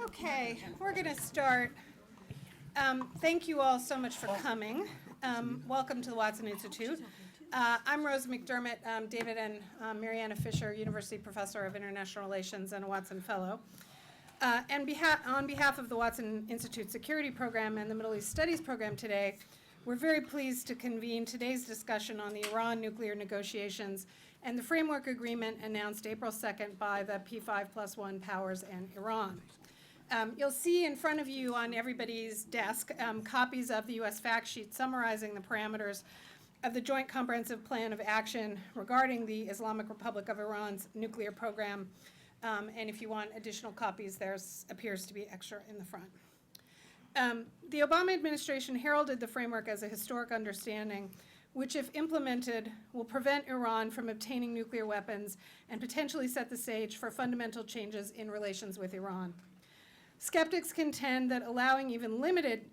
Okay, we're going to start. Thank you all so much for coming. Welcome to the Watson Institute. I'm Rose McDermott, David and Mariana Fisher, University Professor of International Relations and a Watson Fellow. And on behalf of the Watson Institute Security Program and the Middle East Studies Program today, we're very pleased to convene today's discussion on the Iran nuclear negotiations and the framework agreement announced April 2nd by the P5+1 powers and Iran. You'll see in front of you on everybody's desk copies of the U.S. fact sheet summarizing the parameters of the Joint Comprehensive Plan of Action regarding the Islamic Republic of Iran's nuclear program. And if you want additional copies, there appears to be extra in the front. The Obama administration heralded the framework as a historic understanding, which, if implemented, will prevent Iran from obtaining nuclear weapons and potentially set the stage for fundamental changes in relations with Iran. Skeptics contend that allowing even limited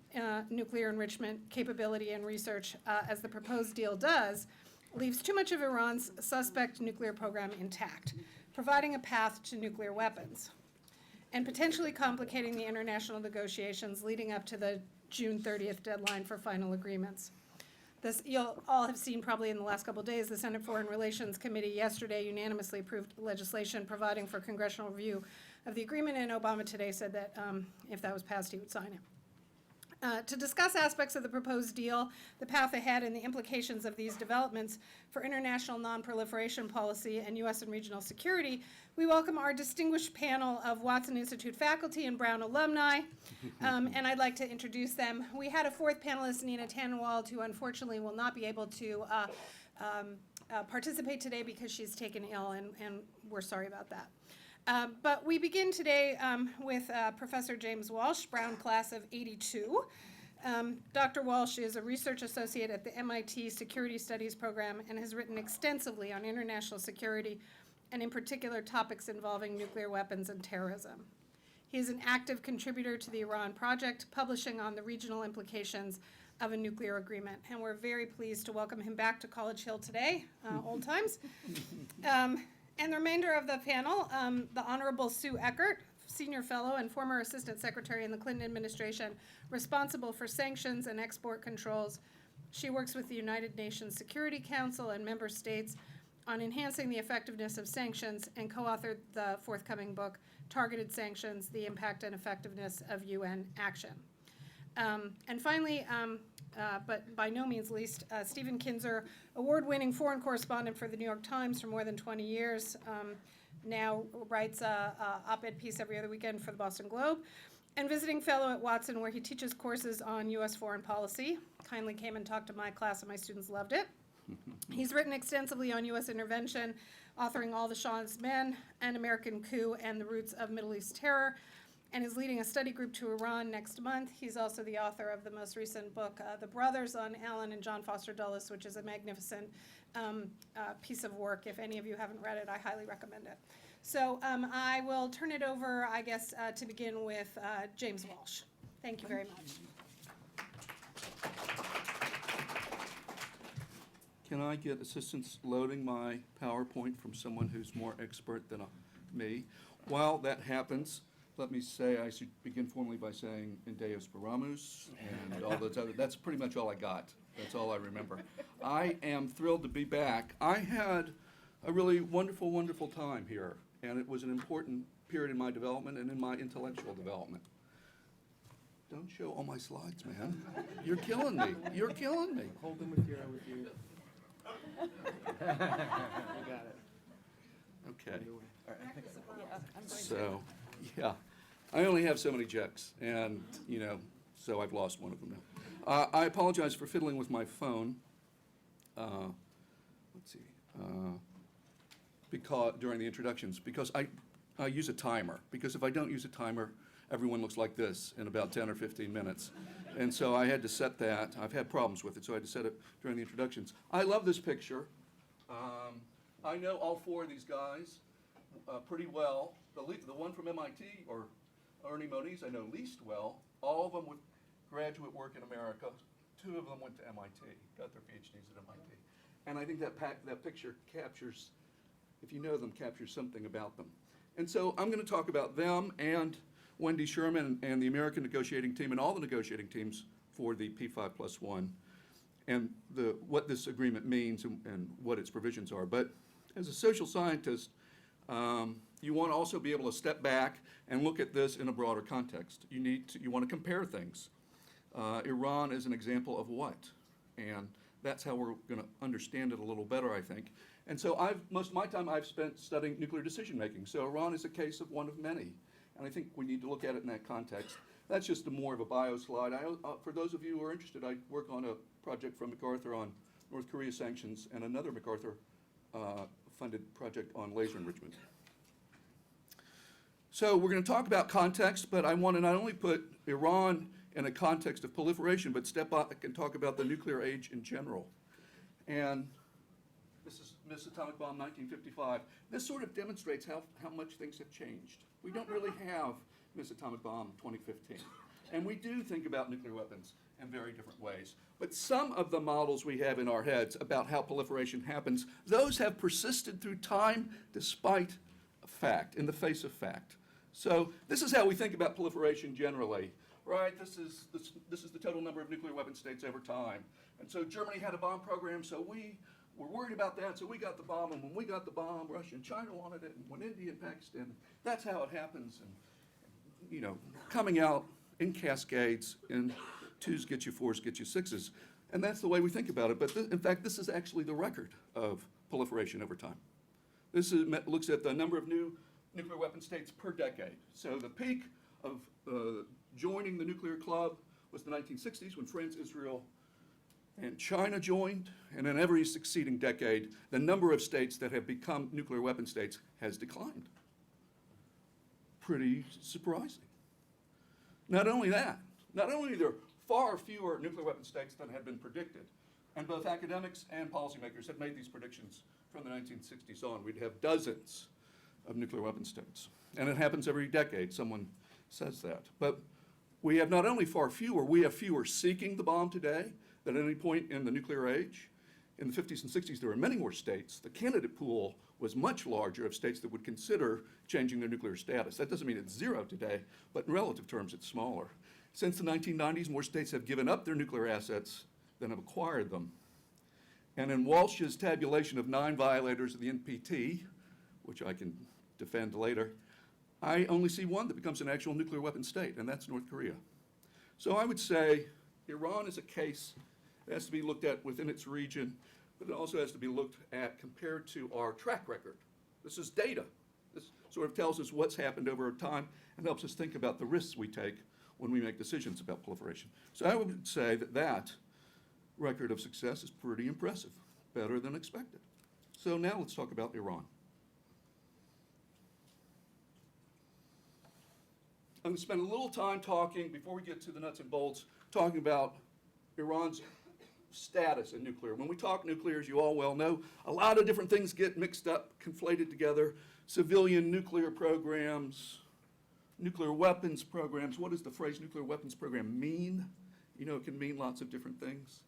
nuclear enrichment capability and research, as the proposed deal does, leaves too much of Iran's suspect nuclear program intact, providing a path to nuclear weapons, and potentially complicating the international negotiations leading up to the June 30th deadline for final agreements. You'll all have seen probably in the last couple of days, the Senate Foreign Relations Committee yesterday unanimously approved legislation providing for congressional review of the agreement, and Obama today said that if that was passed, he would sign it. To discuss aspects of the proposed deal, the path ahead, and the implications of these developments for international nonproliferation policy and U.S. and regional security, we welcome our distinguished panel of Watson Institute faculty and Brown alumni, and I'd like to introduce them. We had a fourth panelist, Nina Tan Walt, who unfortunately will not be able to participate today because she's taken ill, and we're sorry about that. But we begin today with Professor James Walsh, Brown class of '82. Dr. Walsh is a research associate at the MIT Security Studies Program and has written extensively on international security and in particular topics involving nuclear weapons and terrorism. He is an active contributor to the Iran Project, publishing on the regional implications of a nuclear agreement. And we're very pleased to welcome him back to College Hill today, old times. And the remainder of the panel, the Honorable Sue Eckert, Senior Fellow and former Assistant Secretary in the Clinton administration, responsible for sanctions and export controls. She works with the United Nations Security Council and member states on enhancing the effectiveness of sanctions and co-authored the forthcoming book, Targeted Sanctions, The Impact and Effectiveness of UN Action. And finally, but by no means least, Stephen Kinzer, award-winning foreign correspondent for the New York Times for more than 20 years, now writes an op-ed piece every other weekend for the Boston Globe, and visiting fellow at Watson, where he teaches courses on U.S. foreign policy. Kindly came and talked to my class, and my students loved it. He's written extensively on U.S. intervention, authoring All the Shah's Men, An American Coup, and the Roots of Middle East Terror, and is leading a study group to Iran next month. He's also the author of the most recent book, The Brothers, on Alan and John Foster Dulles, which is a magnificent piece of work. If any of you haven't read it, I highly recommend it. So I will turn it over, I guess, to begin with James Walsh. Thank you very much. Can I get assistance loading my PowerPoint from someone who's more expert than me? While that happens, let me say, I should begin formally by saying in Deus Paramus and all those other, that's pretty much all I got. That's all I remember. I am thrilled to be back. I had a really wonderful, wonderful time here, and it was an important period in my development and in my intellectual development. Don't show all my slides, man. You're killing me. You're killing me. Hold them with you. You got it. Okay. All right. So, yeah, I only have so many checks, and, so I've lost one of them now. I apologize for fiddling with my phone. Let's see. Because during the introductions, because I use a timer. Because if I don't use a timer, everyone looks like this in about 10 or 15 minutes. And so I had to set that. I've had problems with it, so I had to set it during the introductions. I love this picture. I know all four of these guys pretty well. The one from MIT, or Ernie Moniz, I know least well. All of them with graduate work in America. Two of them went to MIT, got their PhDs at MIT. And I think that picture captures, if you know them, captures something about them. And so I'm going to talk about them and Wendy Sherman and the American negotiating team and all the negotiating teams for the P5+1 and what this agreement means and what its provisions are. But as a social scientist, you want to also be able to step back and look at this in a broader context. You want to compare things. Iran is an example of what? And that's how we're going to understand it a little better, I think. And so most of my time I've spent studying nuclear decision making. So Iran is a case of one of many. And I think we need to look at it in that context. That's just more of a bio slide. For those of you who are interested, I work on a project from MacArthur on North Korea sanctions and another MacArthur funded project on laser enrichment. So we're going to talk about context, but I want to not only put Iran in a context of proliferation, but step back and talk about the nuclear age in general. And this is Miss Atomic Bomb 1955. This sort of demonstrates how much things have changed. We don't really have Miss Atomic Bomb 2015. And we do think about nuclear weapons in very different ways. But some of the models we have in our heads about how proliferation happens, those have persisted through time despite fact, in the face of fact. So this is how we think about proliferation generally, right? This is the total number of nuclear weapon states over time. And so Germany had a bomb program, so we were worried about that, so we got the bomb, and when we got the bomb, Russia and China wanted it, and when India and Pakistan, that's how it happens. And, you know, coming out in cascades, and twos get you fours, get you sixes. And that's the way we think about it. But in fact, this is actually the record of proliferation over time. This looks at the number of new nuclear weapon states per decade. So the peak of joining the nuclear club was the 1960s when France, Israel, and China joined. And in every succeeding decade, the number of states that have become nuclear weapon states has declined. Pretty surprising. Not only that, not only are there far fewer nuclear weapon states than had been predicted, and both academics and policymakers have made these predictions from the 1960s on. We'd have dozens of nuclear weapon states. And it happens every decade, someone says that. But we have not only far fewer, we have fewer seeking the bomb today than at any point in the nuclear age. In the 50s and 60s, there were many more states. The candidate pool was much larger of states that would consider changing their nuclear status. That doesn't mean it's zero today, but in relative terms, it's smaller. Since the 1990s, more states have given up their nuclear assets than have acquired them. And in Walsh's tabulation of 9 violators of the NPT, which I can defend later, I only see one that becomes an actual nuclear weapon state, and that's North Korea. So I would say Iran is a case that has to be looked at within its region, but it also has to be looked at compared to our track record. This is data. This sort of tells us what's happened over time and helps us think about the risks we take when we make decisions about proliferation. So I would say that that record of success is pretty impressive, better than expected. So now let's talk about Iran. I'm going to spend a little time talking, before we get to the nuts and bolts, talking about Iran's status in nuclear. When we talk nuclear, as you all well know, a lot of different things get mixed up, conflated together. Civilian nuclear programs, nuclear weapons programs. What does the phrase nuclear weapons program mean? You know, it can mean lots of different things.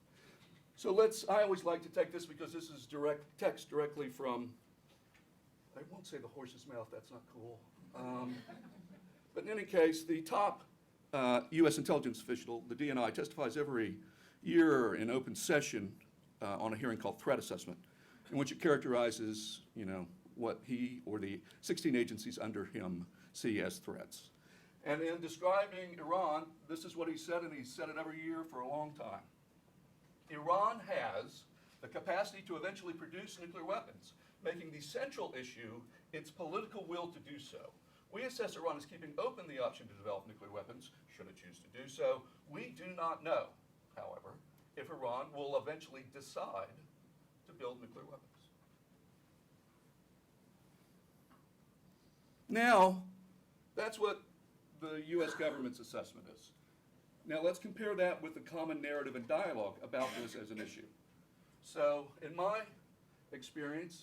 So I always like to take this because this is direct text directly from, I won't say the horse's mouth, that's not cool. But in any case, the top U.S. intelligence official, the DNI, testifies every year in open session on a hearing called threat assessment, in which it characterizes, you know, what he or the 16 agencies under him see as threats. And in describing Iran, this is what he said, and he's said it every year for a long time. Iran has the capacity to eventually produce nuclear weapons, making the central issue its political will to do so. We assess Iran as keeping open the option to develop nuclear weapons, should it choose to do so. We do not know, however, if Iran will eventually decide to build nuclear weapons. Now, that's what the U.S. government's assessment is. Now let's compare that with the common narrative and dialogue about this as an issue. So in my experience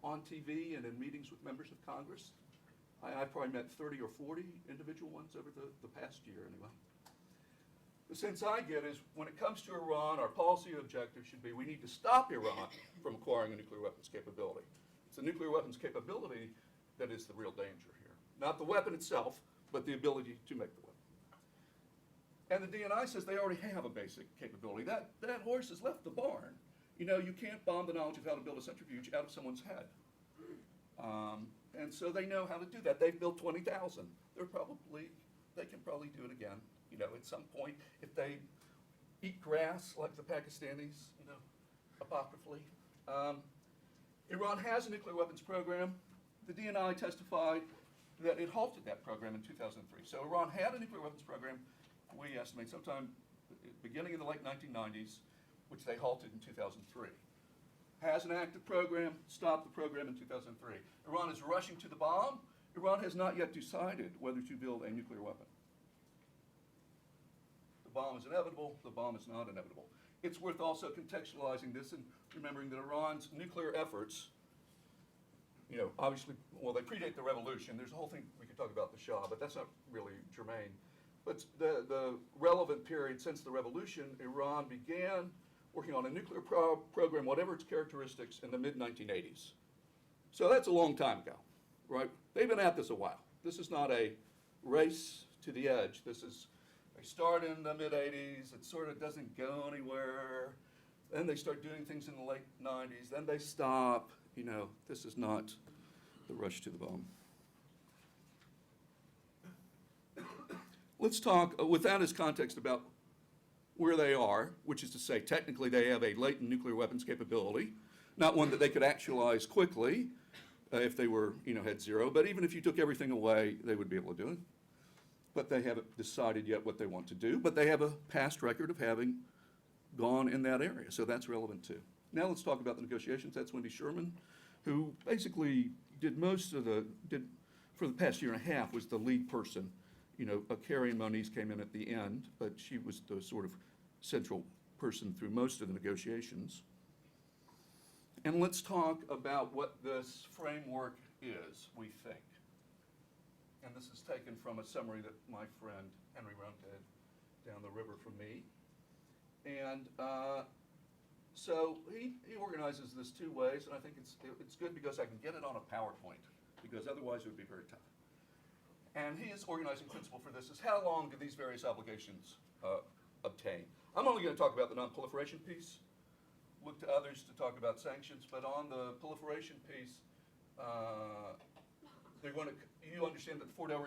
on TV and in meetings with members of Congress, I probably met 30 or 40 individual ones over the past year anyway. The sense I get is when it comes to Iran, our policy objective should be we need to stop Iran from acquiring a nuclear weapons capability. It's the nuclear weapons capability that is the real danger here. Not the weapon itself, but the ability to make the weapon. And the DNI says they already have a basic capability. That horse has left the barn. You know, you can't bomb the knowledge of how to build a centrifuge out of someone's head. And so they know how to do that. They've built 20,000. They can probably do it again, you know, at some point. If they eat grass like the Pakistanis, you know, apocryphally. Iran has a nuclear weapons program. The DNI testified that it halted that program in 2003. So Iran had a nuclear weapons program, we estimate, sometime beginning in the late 1990s, which they halted in 2003. Has an active program, stopped the program in 2003. Iran is rushing to the bomb. Iran has not yet decided whether to build a nuclear weapon. The bomb is inevitable, the bomb is not inevitable. It's worth also contextualizing this and remembering that Iran's nuclear efforts, you know, obviously, well, they predate the revolution. There's a whole thing we could talk about the Shah, but that's not really germane. But the relevant period since the revolution, Iran began working on a nuclear program, whatever its characteristics, in the mid-1980s. So that's a long time ago, right? They've been at this a while. This is not a race to the edge. They start in the mid-80s, it sort of doesn't go anywhere. Then they start doing things in the late 90s, then they stop. You know, this is not the rush to the bomb. Let's talk, with that as context, about where they are, which is to say, technically they have a latent nuclear weapons capability, not one that they could actualize quickly if they were, you know, had zero, but even if you took everything away, they would be able to do it. But they haven't decided yet what they want to do, but they have a past record of having gone in that area, so that's relevant too. Now let's talk about the negotiations. That's Wendy Sherman, who basically for the past year and a half, was the lead person. You know, Carrie and Moniz came in at the end, but she was the sort of central person through most of the negotiations. And let's talk about what this framework is, we think. And this is taken from a summary that my friend Henry Rohn did down the river from me. And so he organizes this two ways, and I think it's good because I can get it on a PowerPoint, because otherwise it would be very tough. And his organizing principle for this is how long do these various obligations obtain? I'm only going to talk about the nonproliferation piece, look to others to talk about sanctions, but on the proliferation piece, you understand that the Fordo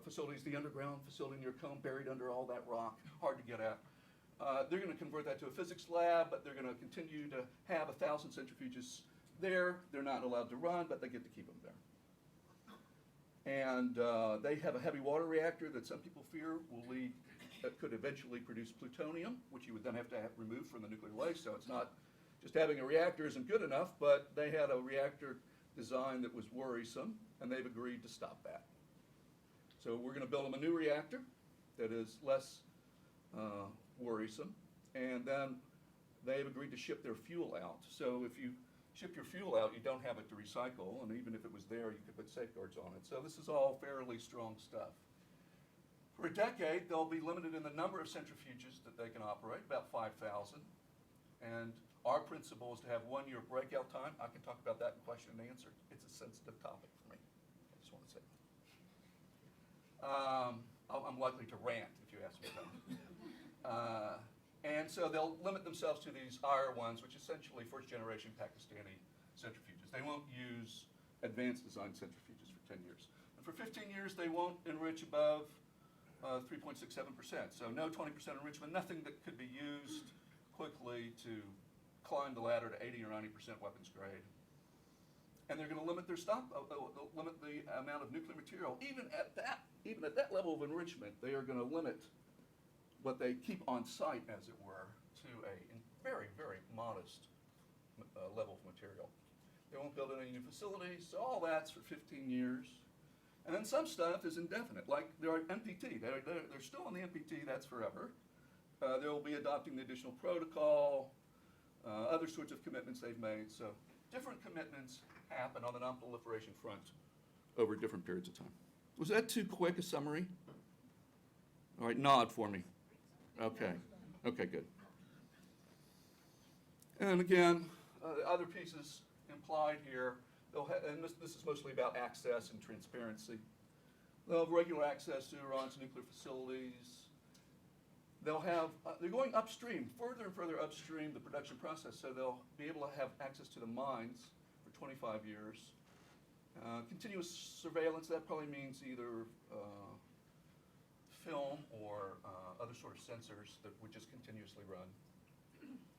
facility is the underground facility near Combe, buried under all that rock, hard to get at. They're going to convert that to a physics lab, but they're going to continue to have 1,000 centrifuges there. They're not allowed to run, but they get to keep them there. And they have a heavy water reactor that some people fear could eventually produce plutonium, which you would then have to have removed from the nuclear waste. So it's not just having a reactor isn't good enough, but they had a reactor design that was worrisome, and they've agreed to stop that. So we're going to build them a new reactor that is less worrisome, and then they've agreed to ship their fuel out. So if you ship your fuel out, you don't have it to recycle, and even if it was there, you could put safeguards on it. So this is all fairly strong stuff. For a decade, they'll be limited in the number of centrifuges that they can operate, about 5,000. And our principle is to have 1 year breakout time. I can talk about that in question and answer. It's a sensitive topic for me. I just want to say that. I'm likely to rant if you ask me about it. And so they'll limit themselves to these IR ones, which is essentially first generation Pakistani centrifuges. They won't use advanced design centrifuges for 10 years. And for 15 years, they won't enrich above 3.67%. So no 20% enrichment, nothing that could be used quickly to climb the ladder to 80 or 90% weapons grade. And they're going to limit their limit the amount of nuclear material. Even at that level of enrichment, they are going to limit what they keep on site, as it were, to a very, very modest level of material. They won't build any new facilities, so all that's for 15 years. And then some stuff is indefinite, like their NPT. They're still on the NPT, that's forever. They'll be adopting the additional protocol, other sorts of commitments they've made. So different commitments happen on the nonproliferation front over different periods of time. Was that too quick a summary? All right, nod for me. Okay, good. And again, other pieces implied here, and this is mostly about access and transparency. They'll have regular access to Iran's nuclear facilities. They'll have, they're going upstream, further and further upstream the production process, so they'll be able to have access to the mines for 25 years. Continuous surveillance, that probably means either film or other sort of sensors that would just continuously run.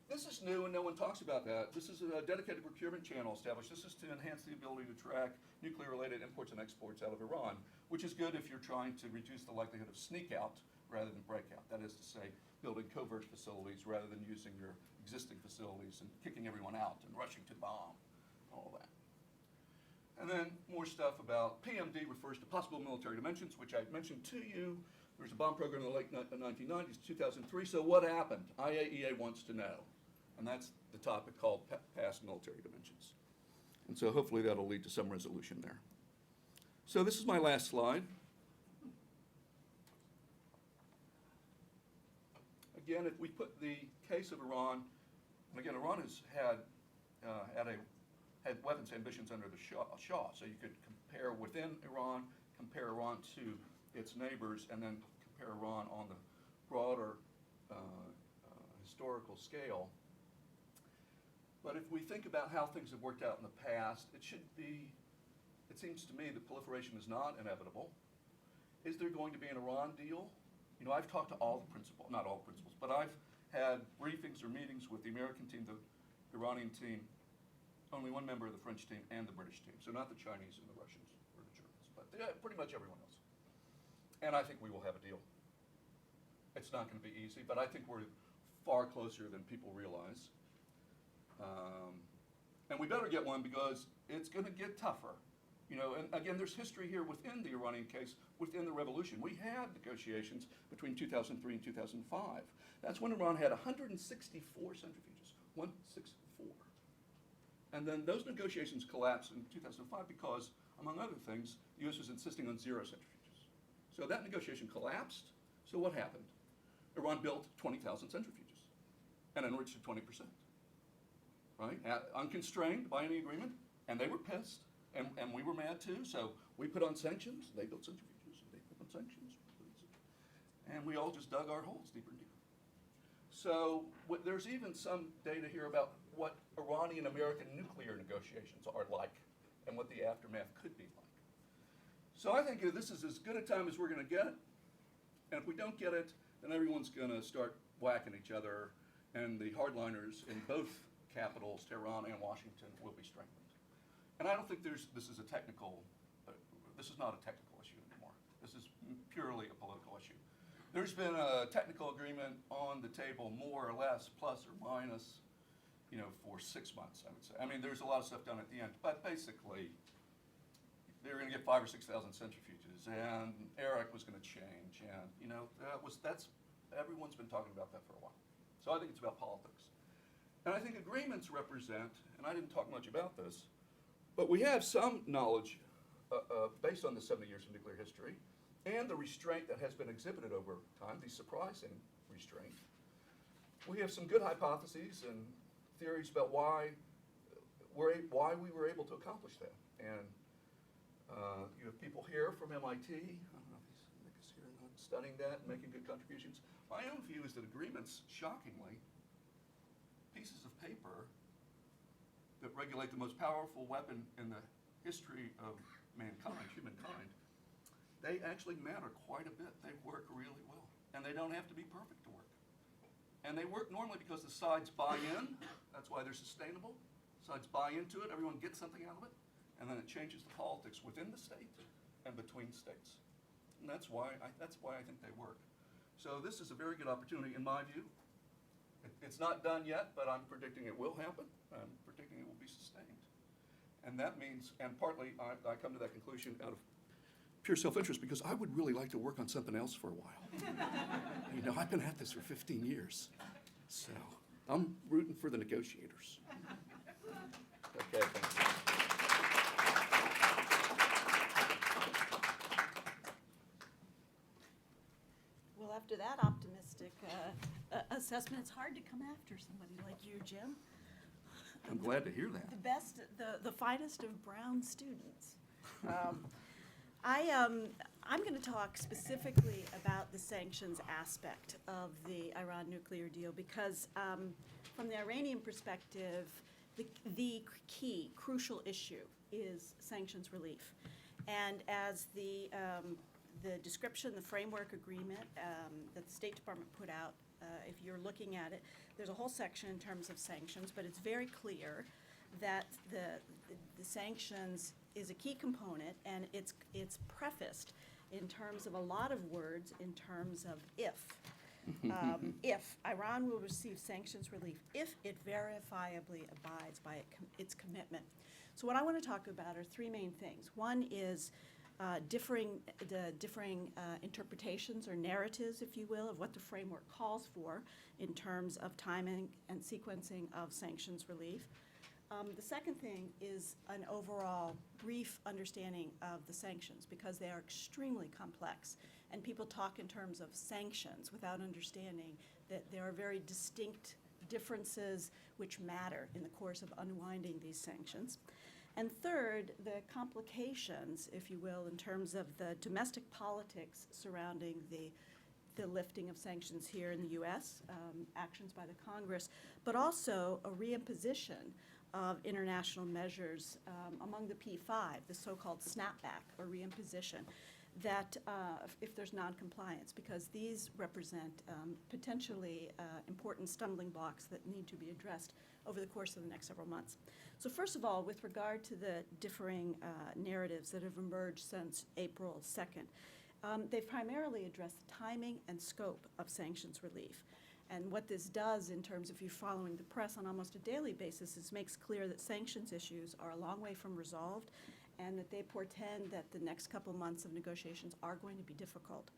This is new and no one talks about that. This is a dedicated procurement channel established. This is to enhance the ability to track nuclear-related imports and exports out of Iran, which is good if you're trying to reduce the likelihood of sneak out rather than breakout. That is to say, building covert facilities rather than using your existing facilities and kicking everyone out and rushing to bomb, all that. And then more stuff about PMD refers to possible military dimensions, which I mentioned to you. There was a bomb program in the late 1990s, 2003. So what happened? IAEA wants to know. And that's the topic called past military dimensions. And so hopefully that'll lead to some resolution there. So this is my last slide. Again, if we put the case of Iran, and again, Iran has had weapons ambitions under the Shah, so you could compare within Iran, compare Iran to its neighbors, and then compare Iran on the broader historical scale. But if we think about how things have worked out in the past, it seems to me that proliferation is not inevitable. Is there going to be an Iran deal? You know, I've talked to all the principals, not all the principals, but I've had briefings or meetings with the American team, the Iranian team, only one member of the French team, and the British team. So not the Chinese and the Russians or the Germans, but pretty much everyone else. And I think we will have a deal. It's not going to be easy, but I think we're far closer than people realize. And we better get one because it's going to get tougher. You know, and again, there's history here within the Iranian case, within the revolution. We had negotiations between 2003 and 2005. That's when Iran had 164 centrifuges, 164. And then those negotiations collapsed in 2005 because, among other things, the U.S. was insisting on 0 centrifuges. So that negotiation collapsed. So what happened? Iran built 20,000 centrifuges and enriched to 20%. Right? Unconstrained by any agreement, and they were pissed, and we were mad too, so we put on sanctions, they built centrifuges, and they put on sanctions, and we all just dug our holes deeper and deeper. So there's even some data here about what Iranian-American nuclear negotiations are like, and what the aftermath could be like. So I think this is as good a time as we're going to get, and if we don't get it, then everyone's going to start whacking each other, and the hardliners in both capitals, Tehran and Washington, will be strengthened. And I don't think this is not a technical issue anymore. This is purely a political issue. There's been a technical agreement on the table, more or less, plus or minus, you know, for 6 months, I would say. I mean, there's a lot of stuff done at the end, but basically, they were going to get 5,000 or 6,000 centrifuges, and Eckert was going to change, and you know, everyone's been talking about that for a while. So I think it's about politics. And I think agreements represent, and I didn't talk much about this, but we have some knowledge based on the 70 years of nuclear history and the restraint that has been exhibited over time, the surprising restraint. We have some good hypotheses and theories about why we were able to accomplish that. And you have people here from MIT, I don't know if these niggas here are not studying that and making good contributions. My own view is that agreements, shockingly, pieces of paper that regulate the most powerful weapon in the history of mankind, humankind, they actually matter quite a bit. They work really well. And they don't have to be perfect to work. And they work normally because the sides buy in. That's why they're sustainable. Sides buy into it, everyone gets something out of it, and then it changes the politics within the state and between states. And that's why I think they work. So this is a very good opportunity, in my view. It's not done yet, but I'm predicting it will happen. I'm predicting it will be sustained. And that means, and partly I come to that conclusion out of pure self-interest because I would really like to work on something else for a while. You know, I've been at this for 15 years. So I'm rooting for the negotiators. Okay, thanks. Well, after that optimistic assessment, it's hard to come after somebody like you, Jim. I'm glad to hear that. The best, the finest of Brown students. I'm going to talk specifically about the sanctions aspect of the Iran nuclear deal because from the Iranian perspective, the key, crucial issue is sanctions relief. And as the description, the framework agreement that the State Department put out, if you're looking at it, there's a whole section in terms of sanctions, but it's very clear that the sanctions is a key component, and it's prefaced in terms of a lot of words in terms of if Iran will receive sanctions relief, if it verifiably abides by its commitment. So what I want to talk about are three main things. One is differing interpretations or narratives, if you will, of what the framework calls for in terms of timing and sequencing of sanctions relief. The second thing is an overall brief understanding of the sanctions because they are extremely complex, and people talk in terms of sanctions without understanding that there are very distinct differences which matter in the course of unwinding these sanctions. And third, the complications, if you will, in terms of the domestic politics surrounding the lifting of sanctions here in the U.S., actions by the Congress, but also a reimposition of international measures among the P5, the so-called snapback or reimposition, that if there's noncompliance, because these represent potentially important stumbling blocks that need to be addressed over the course of the next several months. So first of all, with regard to the differing narratives that have emerged since April 2nd, they've primarily addressed the timing and scope of sanctions relief. And what this does in terms of you following the press on almost a daily basis is makes clear that sanctions issues are a long way from resolved and that they portend that the next couple months of negotiations are going to be difficult.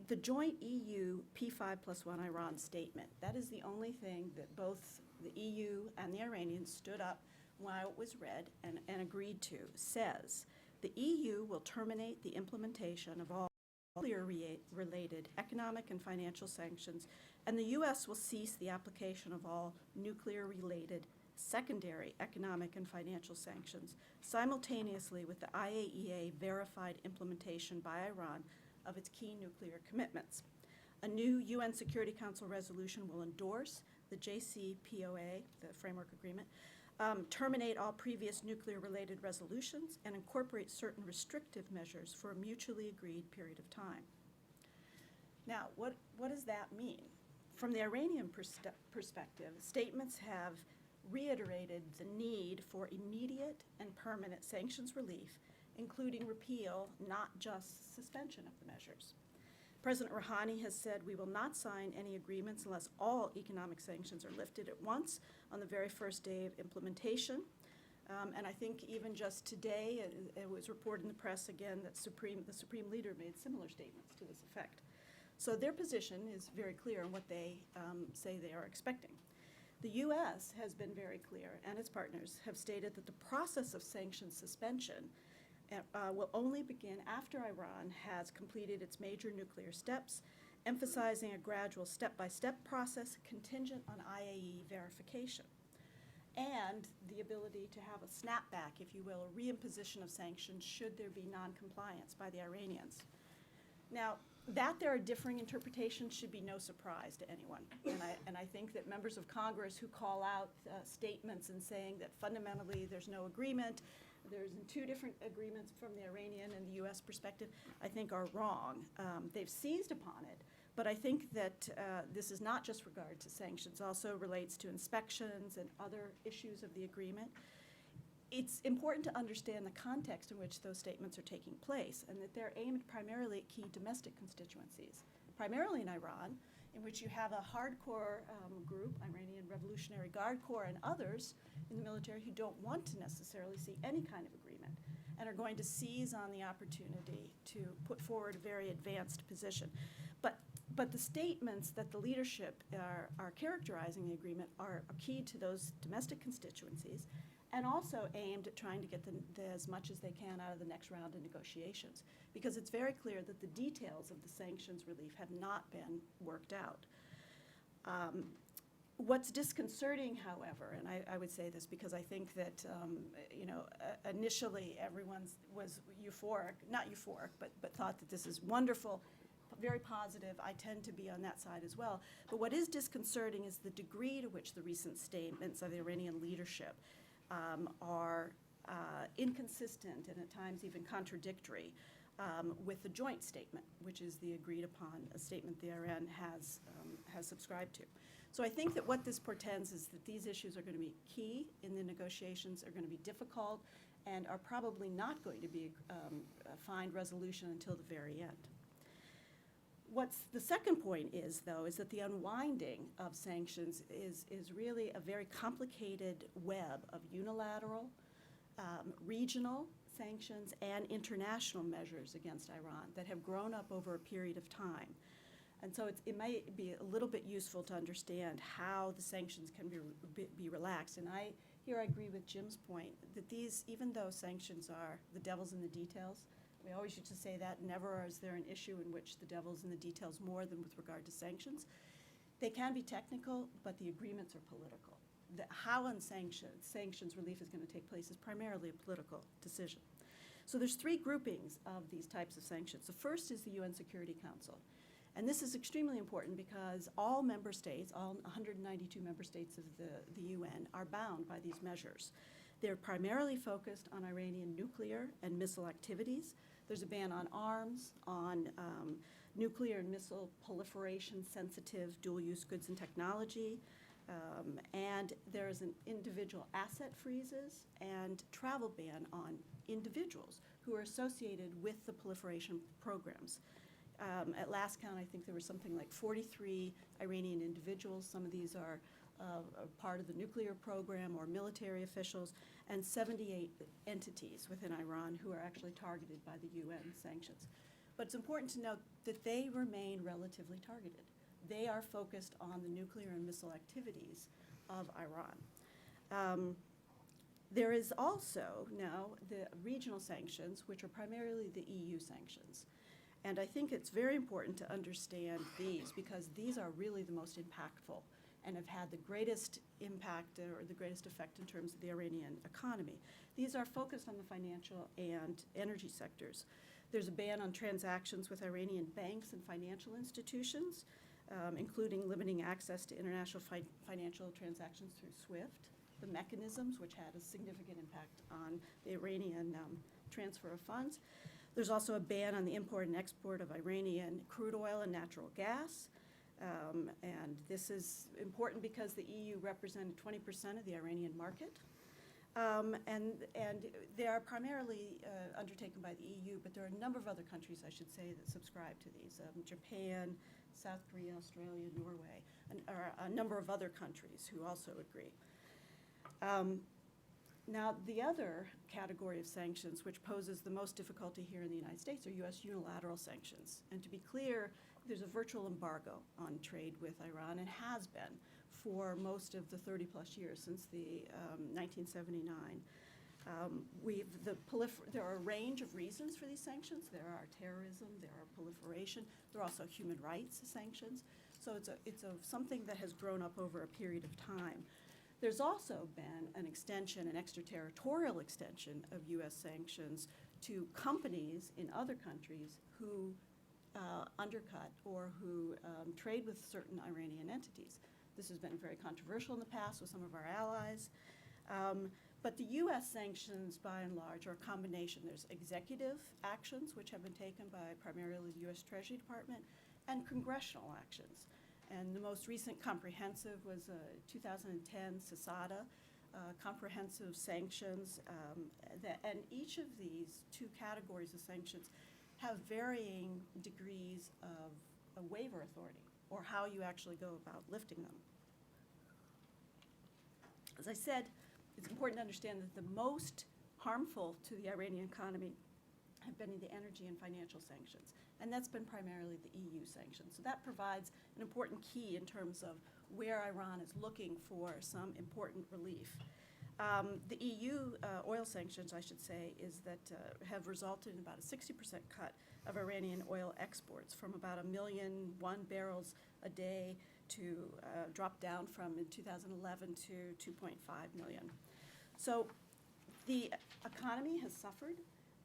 The joint EU P5+1 Iran statement, that is the only thing that both the EU and the Iranians stood up while it was read and agreed to, says the EU will terminate the implementation of all nuclear-related economic and financial sanctions, and the U.S. will cease the application of all nuclear-related secondary economic and financial sanctions simultaneously with the IAEA verified implementation by Iran of its key nuclear commitments. A new UN Security Council resolution will endorse the JCPOA, the framework agreement, terminate all previous nuclear-related resolutions, and incorporate certain restrictive measures for a mutually agreed period of time. Now, what does that mean? From the Iranian perspective, statements have reiterated the need for immediate and permanent sanctions relief, including repeal, not just suspension of the measures. President Rouhani has said we will not sign any agreements unless all economic sanctions are lifted at once on the very first day of implementation. And I think even just today, it was reported in the press again that the Supreme Leader made similar statements to this effect. So their position is very clear in what they say they are expecting. The U.S. has been very clear, and its partners have stated that the process of sanctions suspension will only begin after Iran has completed its major nuclear steps, emphasizing a gradual step-by-step process contingent on IAEA verification, and the ability to have a snapback, if you will, a reimposition of sanctions should there be noncompliance by the Iranians. Now, that there are differing interpretations should be no surprise to anyone. And I think that members of Congress who call out statements and saying that fundamentally there's no agreement, there's two different agreements from the Iranian and the U.S. perspective, I think are wrong. They've seized upon it, but I think that this is not just regard to sanctions, also relates to inspections and other issues of the agreement. It's important to understand the context in which those statements are taking place and that they're aimed primarily at key domestic constituencies, primarily in Iran, in which you have a hardcore group, Iranian Revolutionary Guard Corps and others in the military who don't want to necessarily see any kind of agreement and are going to seize on the opportunity to put forward a very advanced position. But the statements that the leadership are characterizing the agreement are key to those domestic constituencies and also aimed at trying to get as much as they can out of the next round of negotiations, because it's very clear that the details of the sanctions relief have not been worked out. What's disconcerting, however, and I would say this because I think that, initially everyone was euphoric, not euphoric, but thought that this is wonderful, very positive. I tend to be on that side as well. But what is disconcerting is the degree to which the recent statements of the Iranian leadership are inconsistent and at times even contradictory with the joint statement, which is the agreed upon a statement the Iran has subscribed to. So I think that what this portends is that these issues are going to be key in the negotiations, are going to be difficult, and are probably not going to be find resolution until the very end. What's the second point is, though, is that the unwinding of sanctions is really a very complicated web of unilateral, regional sanctions, and international measures against Iran that have grown up over a period of time. And so it might be a little bit useful to understand how the sanctions can be relaxed. And I agree with Jim's point that these, even though sanctions are the devil's in the details, we always used to say that never is there an issue in which the devil's in the details more than with regard to sanctions. They can be technical, but the agreements are political. How sanctions relief is going to take place is primarily a political decision. So there's three groupings of these types of sanctions. The first is the UN Security Council. And this is extremely important because all member states, all 192 member states of the UN, are bound by these measures. They're primarily focused on Iranian nuclear and missile activities. There's a ban on arms, on nuclear and missile proliferation-sensitive dual-use goods and technology, and there's an individual asset freezes and travel ban on individuals who are associated with the proliferation programs. At last count, I think there were something like 43 Iranian individuals. Some of these are part of the nuclear program or military officials, and 78 entities within Iran who are actually targeted by the UN sanctions. But it's important to note that they remain relatively targeted. They are focused on the nuclear and missile activities of Iran. There is also now the regional sanctions, which are primarily the EU sanctions. And I think it's very important to understand these because these are really the most impactful and have had the greatest impact or the greatest effect in terms of the Iranian economy. These are focused on the financial and energy sectors. There's a ban on transactions with Iranian banks and financial institutions, including limiting access to international financial transactions through SWIFT, the mechanisms which had a significant impact on the Iranian transfer of funds. There's also a ban on the import and export of Iranian crude oil and natural gas. And this is important because the EU represented 20% of the Iranian market. And they are primarily undertaken by the EU, but there are a number of other countries, I should say, that subscribe to these. Japan, South Korea, Australia, Norway, and a number of other countries who also agree. Now, the other category of sanctions, which poses the most difficulty here in the United States, are U.S. unilateral sanctions. And to be clear, there's a virtual embargo on trade with Iran and has been for most of the 30-plus years since the 1979. There are a range of reasons for these sanctions. There are terrorism, there are proliferation, there are also human rights sanctions. So it's something that has grown up over a period of time. There's also been an extension, an extraterritorial extension of U.S. sanctions to companies in other countries who undercut or who trade with certain Iranian entities. This has been very controversial in the past with some of our allies. But the U.S. sanctions, by and large, are a combination. There's executive actions, which have been taken by primarily the U.S. Treasury Department, and congressional actions. And the most recent comprehensive was 2010 CISADA, comprehensive sanctions. And each of these two categories of sanctions have varying degrees of a waiver authority, or how you actually go about lifting them. As I said, it's important to understand that the most harmful to the Iranian economy have been the energy and financial sanctions, and that's been primarily the EU sanctions. So that provides an important key in terms of where Iran is looking for some important relief. The EU oil sanctions, I should say, have resulted in about a 60% cut of Iranian oil exports from about 1,000,001 barrels a day to drop down from in 2011 to 2.5 million. So the economy has suffered.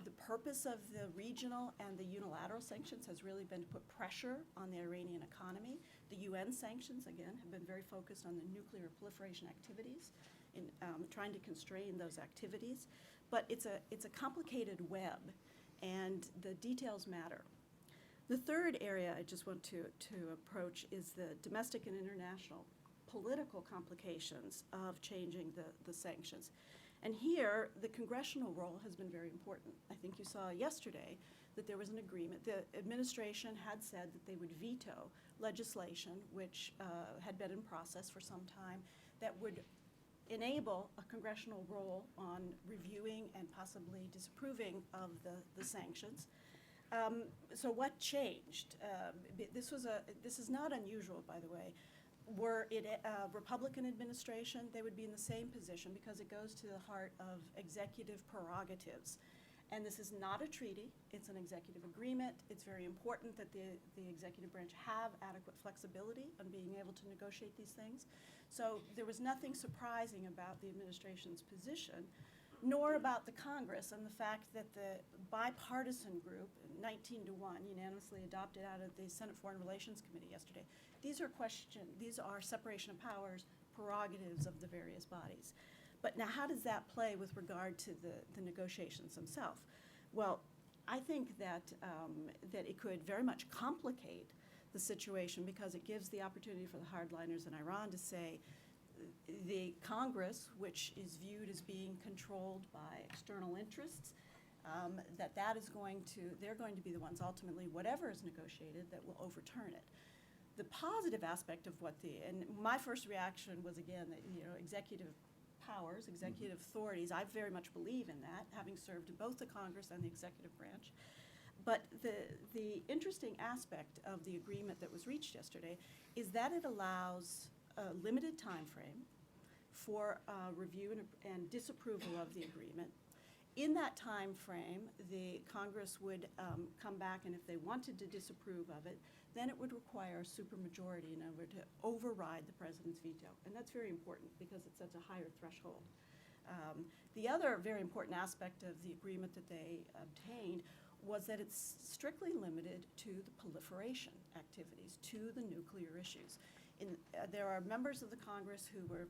The purpose of the regional and the unilateral sanctions has really been to put pressure on the Iranian economy. The UN sanctions, again, have been very focused on the nuclear proliferation activities, in trying to constrain those activities. But it's a complicated web, and the details matter. The third area I just want to approach is the domestic and international political complications of changing the sanctions. And here, the congressional role has been very important. I think you saw yesterday that there was an agreement. The administration had said that they would veto legislation, which had been in process for some time, that would enable a congressional role on reviewing and possibly disapproving of the sanctions. So what changed? This is not unusual, by the way. Were it a Republican administration, they would be in the same position because it goes to the heart of executive prerogatives. And this is not a treaty, it's an executive agreement. It's very important that the executive branch have adequate flexibility on being able to negotiate these things. So there was nothing surprising about the administration's position, nor about the Congress and the fact that the bipartisan group, 19-1, unanimously adopted out of the Senate Foreign Relations Committee yesterday. These are separation of powers, prerogatives of the various bodies. But now how does that play with regard to the negotiations themselves? Well, I think that it could very much complicate the situation because it gives the opportunity for the hardliners in Iran to say the Congress, which is viewed as being controlled by external interests, they're going to be the ones ultimately, whatever is negotiated, that will overturn it. The positive aspect of and my first reaction was, again, that, executive powers, executive authorities, I very much believe in that, having served in both the Congress and the executive branch. But the interesting aspect of the agreement that was reached yesterday is that it allows a limited time frame for review and disapproval of the agreement. In that time frame, the Congress would come back, and if they wanted to disapprove of it, then it would require a supermajority in order to override the president's veto. And that's very important because it sets a higher threshold. The other very important aspect of the agreement that they obtained was that it's strictly limited to the proliferation activities, to the nuclear issues. There are members of the Congress who were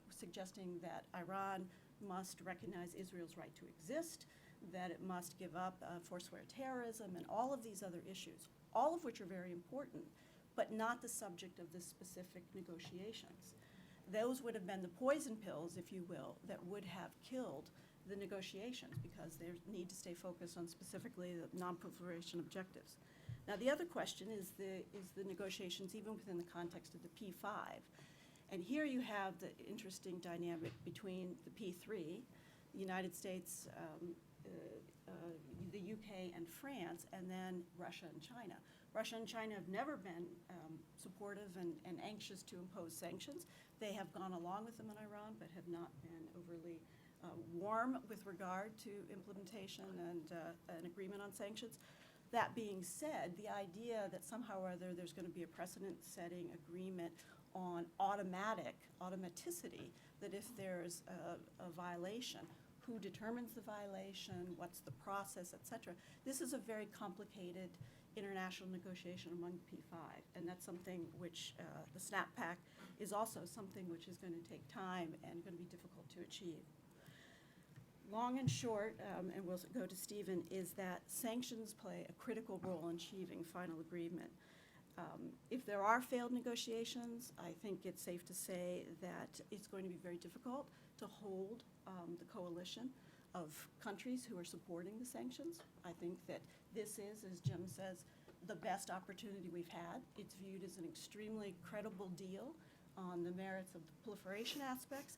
suggesting that Iran must recognize Israel's right to exist, that it must give up forswear terrorism, and all of these other issues, all of which are very important, but not the subject of the specific negotiations. Those would have been the poison pills, if you will, that would have killed the negotiations because they need to stay focused on specifically the nonproliferation objectives. Now, the other question is the negotiations even within the context of the P5. And here you have the interesting dynamic between the P3, the United States, the UK and France, and then Russia and China. Russia and China have never been supportive and anxious to impose sanctions. They have gone along with them in Iran, but have not been overly warm with regard to implementation and an agreement on sanctions. That being said, the idea that somehow or other there's going to be a precedent-setting agreement on automaticity, that if there's a violation, who determines the violation, what's the process, et cetera. This is a very complicated international negotiation among P5, and that's something which the snap pact is also something which is going to take time and going to be difficult to achieve. Long and short, and we'll go to Stephen, is that sanctions play a critical role in achieving final agreement. If there are failed negotiations, I think it's safe to say that it's going to be very difficult to hold the coalition of countries who are supporting the sanctions. I think that this is, as Jim says, the best opportunity we've had. It's viewed as an extremely credible deal on the merits of the proliferation aspects.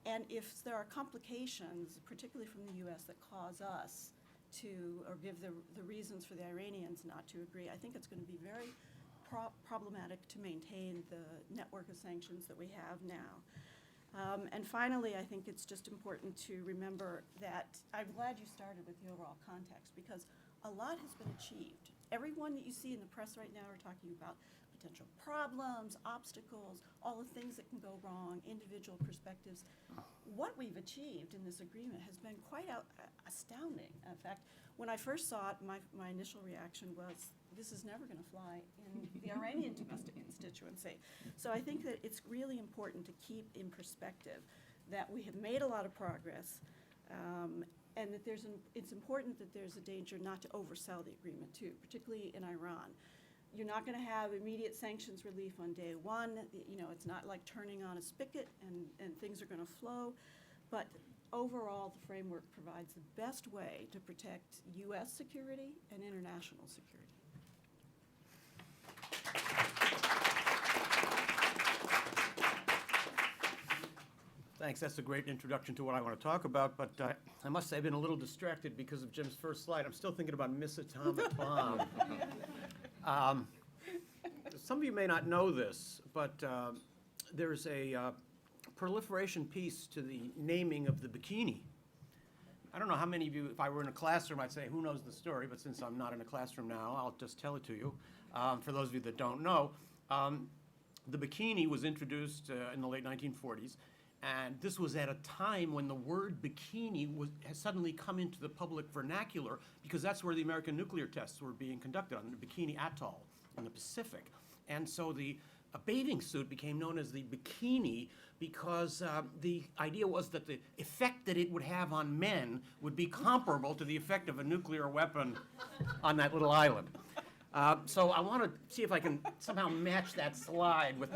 And if there are complications, particularly from the US, that cause us to, or give the reasons for the Iranians not to agree, I think it's going to be very problematic to maintain the network of sanctions that we have now. And finally, I think it's just important to remember that I'm glad you started with the overall context, because a lot has been achieved. Everyone that you see in the press right now are talking about potential problems, obstacles, all the things that can go wrong, individual perspectives. What we've achieved in this agreement has been quite astounding. In fact, when I first saw it, my initial reaction was, this is never going to fly in the Iranian domestic constituency. So I think that it's really important to keep in perspective that we have made a lot of progress, and that it's important that there's a danger not to oversell the agreement too, particularly in Iran. You're not going to have immediate sanctions relief on day one. You know, it's not like turning on a spigot and things are going to flow. But overall, the framework provides the best way to protect U.S. security and international security. Thanks. That's a great introduction to what I want to talk about, but I must say I've been a little distracted because of Jim's first slide. I'm still thinking about Miss Atomic Bomb. Some of you may not know this, but there's a proliferation piece to the naming of the bikini. I don't know how many of you, if I were in a classroom, I'd say, who knows the story? But since I'm not in a classroom now, I'll just tell it to you. For those of you that don't know, the bikini was introduced in the late 1940s. And this was at a time when the word bikini has suddenly come into the public vernacular, because that's where the American nuclear tests were being conducted, on the Bikini Atoll in the Pacific. And so a bathing suit became known as the bikini because the idea was that the effect that it would have on men would be comparable to the effect of a nuclear weapon on that little island. So I want to see if I can somehow match that slide with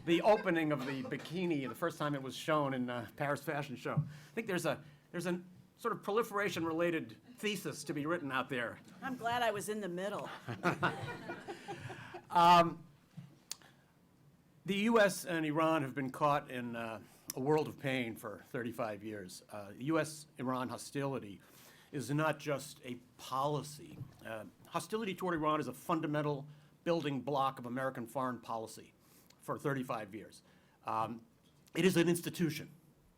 the opening of the bikini the first time it was shown in Paris Fashion Show. I think there's a sort of proliferation-related thesis to be written out there. I'm glad I was in the middle. The U.S. and Iran have been caught in a world of pain for 35 years. U.S.-Iran hostility is not just a policy. Hostility toward Iran is a fundamental building block of American foreign policy for 35 years. It is an institution.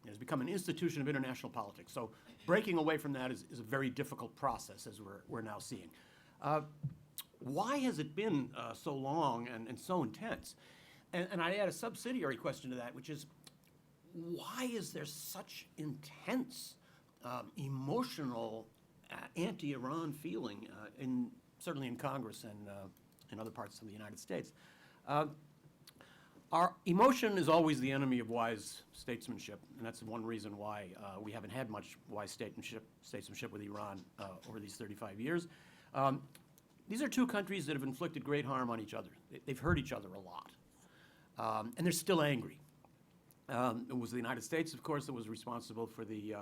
It has become an institution of international politics. So breaking away from that is a very difficult process, as we're now seeing. Why has it been so long and so intense? And I add a subsidiary question to that, which is, why is there such intense emotional anti-Iran feeling certainly in Congress and in other parts of the United States? Our emotion is always the enemy of wise statesmanship, and that's one reason why we haven't had much wise statesmanship with Iran over these 35 years. These are two countries that have inflicted great harm on each other. They've hurt each other a lot, and they're still angry. It was the United States, of course, that was responsible for the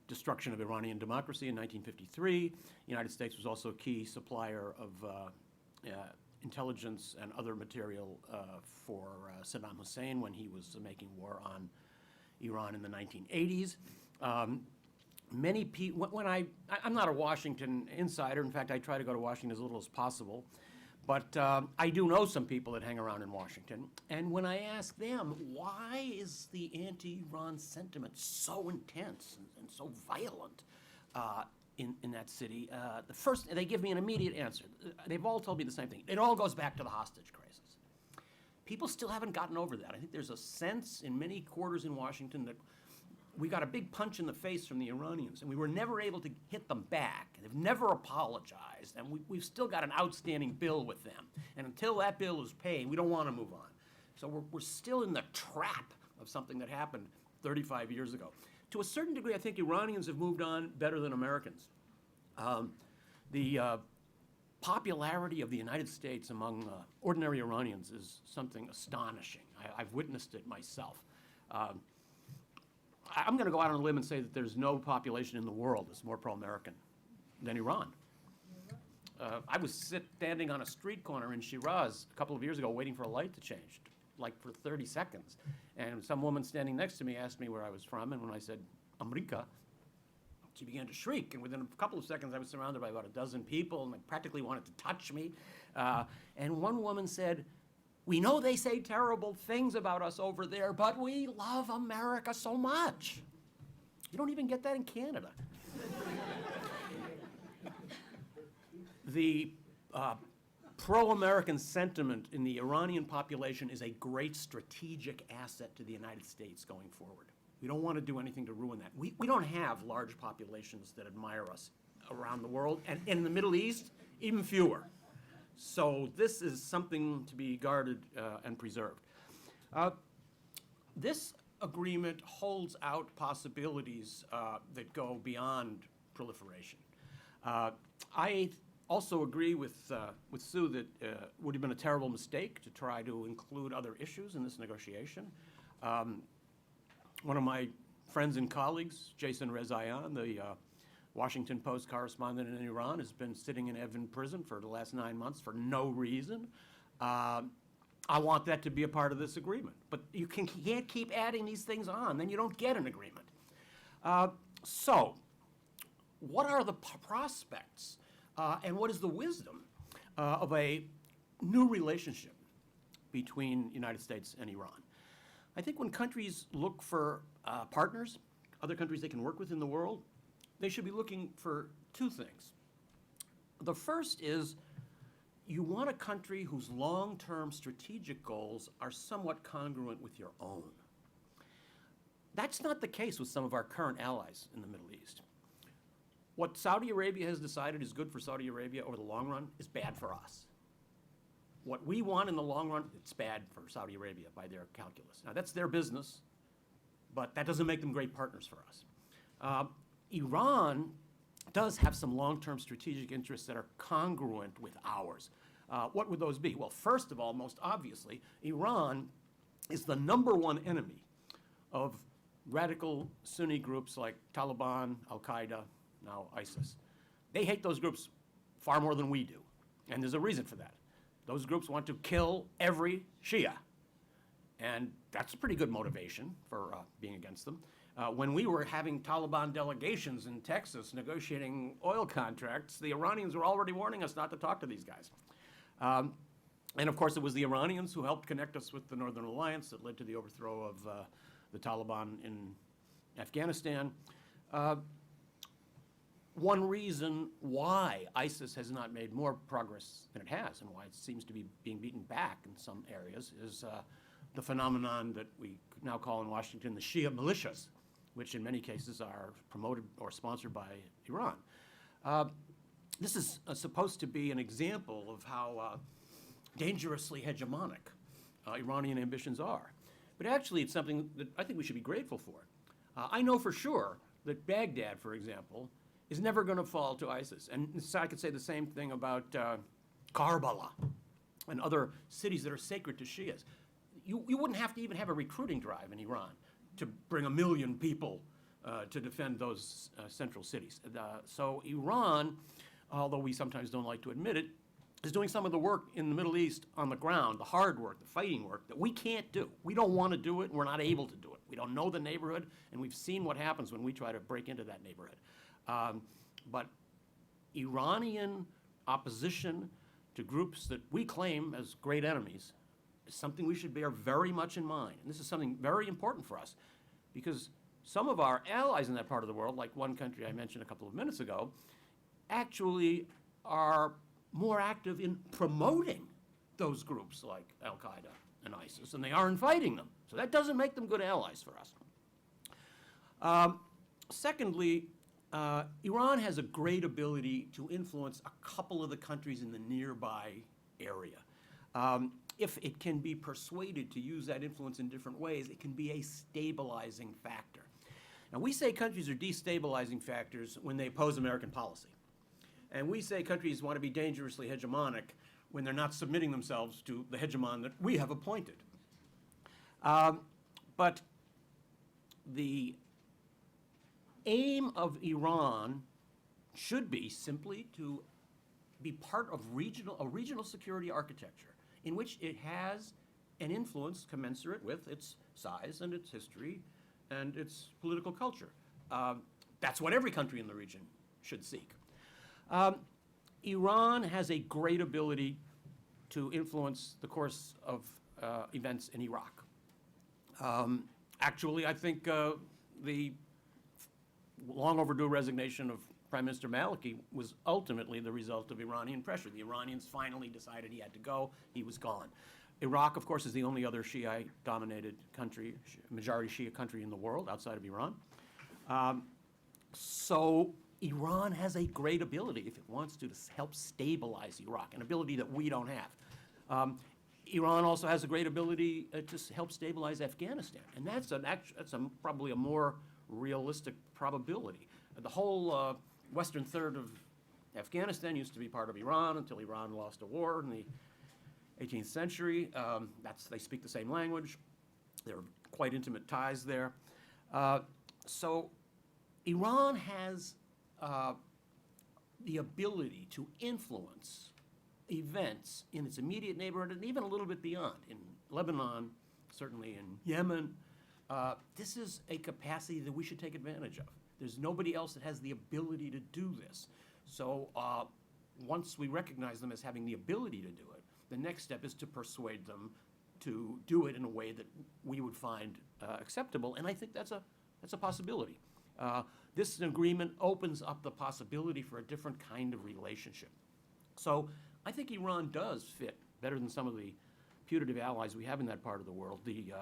destruction of Iranian democracy in 1953. The United States was also a key supplier of intelligence and other material for Saddam Hussein when he was making war on Iran in the 1980s. Many people, I'm not a Washington insider. In fact, I try to go to Washington as little as possible. But I do know some people that hang around in Washington. And when I ask them, why is the anti-Iran sentiment so intense and so violent in that city, they give me an immediate answer. They've all told me the same thing. It all goes back to the hostage crisis. People still haven't gotten over that. I think there's a sense in many quarters in Washington that we got a big punch in the face from the Iranians, and we were never able to hit them back. They've never apologized, and we've still got an outstanding bill with them. And until that bill is paid, we don't want to move on. So we're still in the trap of something that happened 35 years ago. To a certain degree, I think Iranians have moved on better than Americans. The popularity of the United States among ordinary Iranians is something astonishing. I've witnessed it myself. I'm going to go out on a limb and say that there's no population in the world that's more pro-American than Iran. I was standing on a street corner in Shiraz a couple of years ago waiting for a light to change, like for 30 seconds. And some woman standing next to me asked me where I was from, and when I said, America, she began to shriek. And within a couple of seconds, I was surrounded by about a dozen people, and they practically wanted to touch me. And one woman said, We know they say terrible things about us over there, but we love America so much. You don't even get that in Canada. The pro-American sentiment in the Iranian population is a great strategic asset to the United States going forward. We don't want to do anything to ruin that. We don't have large populations that admire us around the world, and in the Middle East, even fewer. So this is something to be guarded and preserved. This agreement holds out possibilities that go beyond proliferation. I also agree with Sue that it would have been a terrible mistake to try to include other issues in this negotiation. One of my friends and colleagues, Jason Rezaian, the Washington Post correspondent in Iran, has been sitting in Evin prison for the last 9 months for no reason. I want that to be a part of this agreement. But you can't keep adding these things on, then you don't get an agreement. So, what are the prospects and what is the wisdom of a new relationship between the United States and Iran? I think when countries look for partners, other countries they can work with in the world, they should be looking for two things. The first is you want a country whose long-term strategic goals are somewhat congruent with your own. That's not the case with some of our current allies in the Middle East. What Saudi Arabia has decided is good for Saudi Arabia over the long run is bad for us. What we want in the long run, it's bad for Saudi Arabia by their calculus. Now, that's their business, but that doesn't make them great partners for us. Iran does have some long-term strategic interests that are congruent with ours. What would those be? Well, first of all, most obviously, Iran is the #1 enemy of radical Sunni groups like Taliban, Al-Qaeda, now ISIS. They hate those groups far more than we do, and there's a reason for that. Those groups want to kill every Shia, and that's a pretty good motivation for being against them. When we were having Taliban delegations in Texas negotiating oil contracts, the Iranians were already warning us not to talk to these guys. And of course, it was the Iranians who helped connect us with the Northern Alliance that led to the overthrow of the Taliban in Afghanistan. One reason why ISIS has not made more progress than it has, and why it seems to be being beaten back in some areas, is the phenomenon that we now call in Washington the Shia militias, which in many cases are promoted or sponsored by Iran. This is supposed to be an example of how dangerously hegemonic Iranian ambitions are. But actually, it's something that I think we should be grateful for. I know for sure that Baghdad, for example, is never going to fall to ISIS. And I could say the same thing about Karbala and other cities that are sacred to Shias. You wouldn't have to even have a recruiting drive in Iran to bring 1 million people to defend those central cities. So Iran, although we sometimes don't like to admit it, is doing some of the work in the Middle East on the ground, the hard work, the fighting work that we can't do. We don't want to do it, and we're not able to do it. We don't know the neighborhood, and we've seen what happens when we try to break into that neighborhood. But Iranian opposition to groups that we claim as great enemies is something we should bear very much in mind. And this is something very important for us, because some of our allies in that part of the world, like one country I mentioned a couple of minutes ago, actually are more active in promoting those groups like Al-Qaeda and ISIS than they are in fighting them. So that doesn't make them good allies for us. Secondly, Iran has a great ability to influence a couple of the countries in the nearby area. If it can be persuaded to use that influence in different ways, it can be a stabilizing factor. Now, we say countries are destabilizing factors when they oppose American policy. And we say countries want to be dangerously hegemonic when they're not submitting themselves to the hegemon that we have appointed. But the aim of Iran should be simply to be part of a regional security architecture in which it has an influence commensurate with its size and its history and its political culture. That's what every country in the region should seek. Iran has a great ability to influence the course of events in Iraq. Actually, I think the long overdue resignation of Prime Minister Maliki was ultimately the result of Iranian pressure. The Iranians finally decided he had to go. He was gone. Iraq, of course, is the only other Shiite-dominated country, majority Shia country in the world outside of Iran. So Iran has a great ability, if it wants to help stabilize Iraq, an ability that we don't have. Iran also has a great ability to help stabilize Afghanistan, and that's probably a more realistic probability. The whole western third of Afghanistan used to be part of Iran until Iran lost a war in the 18th century. They speak the same language. There are quite intimate ties there. So Iran has the ability to influence events in its immediate neighborhood and even a little bit beyond, in Lebanon, certainly in Yemen. This is a capacity that we should take advantage of. There's nobody else that has the ability to do this. So once we recognize them as having the ability to do it, the next step is to persuade them to do it in a way that we would find acceptable, and I think that's a possibility. This agreement opens up the possibility for a different kind of relationship. So I think Iran does fit better than some of the putative allies we have in that part of the world, the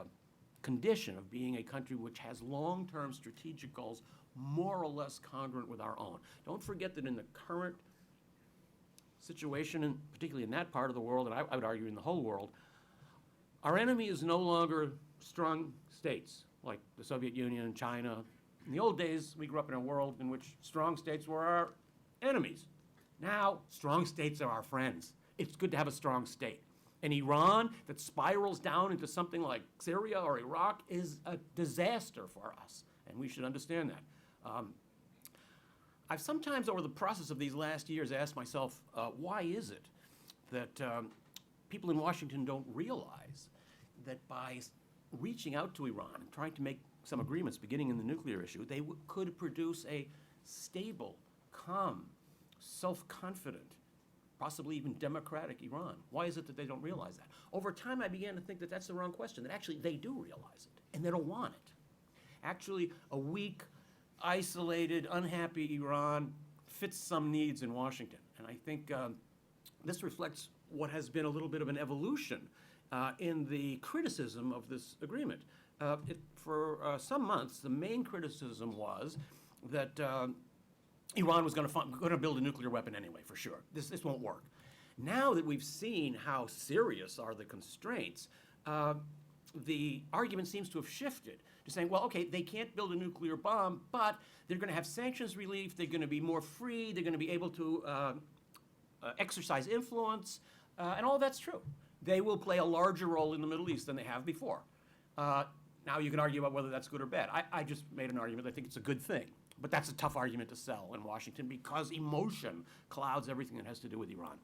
condition of being a country which has long-term strategic goals more or less congruent with our own. Don't forget that in the current situation, and particularly in that part of the world, and I would argue in the whole world, our enemy is no longer strong states like the Soviet Union and China. In the old days, we grew up in a world in which strong states were our enemies. Now, strong states are our friends. It's good to have a strong state. And Iran that spirals down into something like Syria or Iraq is a disaster for us, and we should understand that. I've sometimes, over the process of these last years, asked myself, why is it that people in Washington don't realize that by reaching out to Iran and trying to make some agreements, beginning in the nuclear issue, they could produce a stable, calm, self-confident, possibly even democratic Iran? Why is it that they don't realize that? Over time, I began to think that that's the wrong question, that actually they do realize it, and they don't want it. Actually, a weak, isolated, unhappy Iran fits some needs in Washington. And I think this reflects what has been a little bit of an evolution in the criticism of this agreement. For some months, the main criticism was that Iran was going to build a nuclear weapon anyway, for sure. This won't work. Now that we've seen how serious are the constraints, the argument seems to have shifted to saying, well, okay, they can't build a nuclear bomb, but they're going to have sanctions relief, they're going to be more free, they're going to be able to exercise influence, and all that's true. They will play a larger role in the Middle East than they have before. Now you can argue about whether that's good or bad. I just made an argument. I think it's a good thing. But that's a tough argument to sell in Washington because emotion clouds everything that has to do with Iran.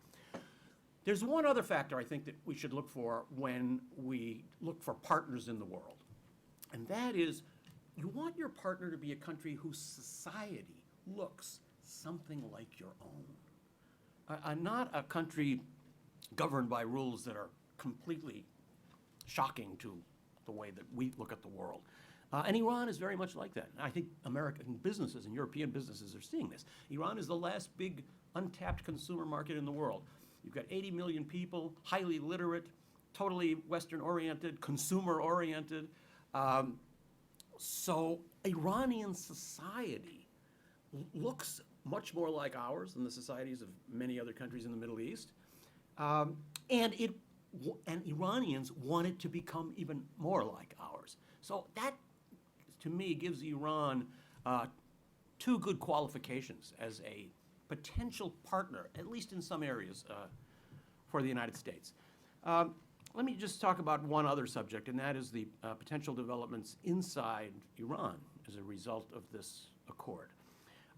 There's one other factor I think that we should look for when we look for partners in the world. And that is, you want your partner to be a country whose society looks something like your own. Not a country governed by rules that are completely shocking to the way that we look at the world. And Iran is very much like that. And I think American businesses and European businesses are seeing this. Iran is the last big untapped consumer market in the world. You've got 80 million people, highly literate, totally Western-oriented, consumer-oriented. So Iranian society looks much more like ours than the societies of many other countries in the Middle East. And Iranians want it to become even more like ours. So that, to me, gives Iran two good qualifications as a potential partner, at least in some areas, for the United States. Let me just talk about one other subject, and that is the potential developments inside Iran as a result of this accord.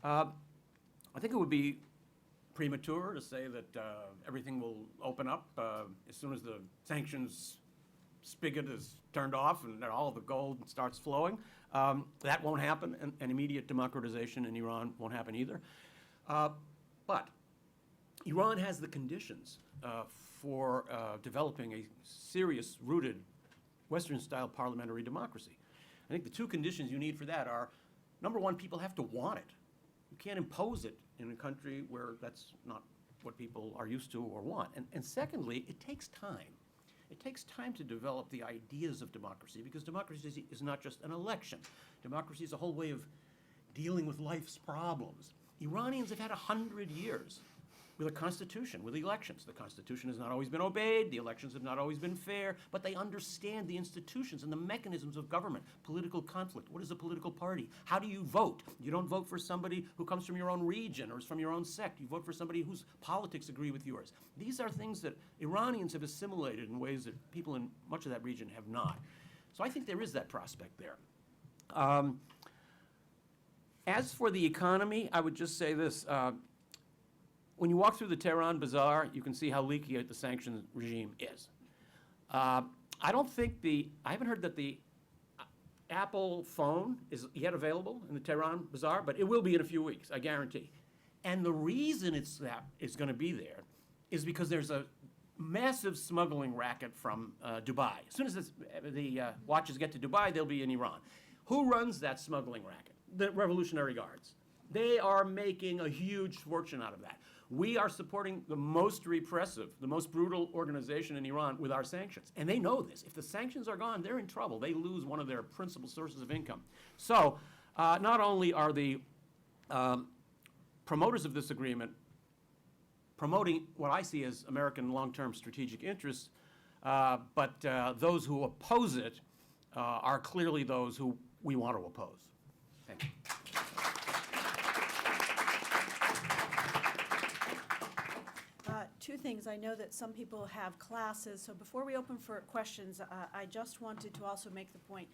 I think it would be premature to say that everything will open up as soon as the sanctions spigot is turned off and all of the gold starts flowing. That won't happen, and immediate democratization in Iran won't happen either. But Iran has the conditions for developing a serious, rooted, Western-style parliamentary democracy. I think the two conditions you need for that are, number one, people have to want it. You can't impose it in a country where that's not what people are used to or want. And secondly, it takes time. It takes time to develop the ideas of democracy, because democracy is not just an election. Democracy is a whole way of dealing with life's problems. Iranians have had 100 years with a constitution, with elections. The constitution has not always been obeyed, the elections have not always been fair, but they understand the institutions and the mechanisms of government. Political conflict, what is a political party? How do you vote? You don't vote for somebody who comes from your own region or is from your own sect. You vote for somebody whose politics agree with yours. These are things that Iranians have assimilated in ways that people in much of that region have not. So I think there is that prospect there. As for the economy, I would just say this. When you walk through the Tehran bazaar, you can see how leaky the sanctions regime is. I haven't heard that the Apple phone is yet available in the Tehran bazaar, but it will be in a few weeks, I guarantee. And the reason it's going to be there is because there's a massive smuggling racket from Dubai. As soon as the watches get to Dubai, they'll be in Iran. Who runs that smuggling racket? The Revolutionary Guards. They are making a huge fortune out of that. We are supporting the most repressive, the most brutal organization in Iran with our sanctions. And they know this. If the sanctions are gone, they're in trouble. They lose one of their principal sources of income. So not only are the promoters of this agreement promoting what I see as American long-term strategic interests, but those who oppose it are clearly those who we want to oppose. Thank you. Two things. I know that some people have classes, so before we open for questions, I just wanted to also make the point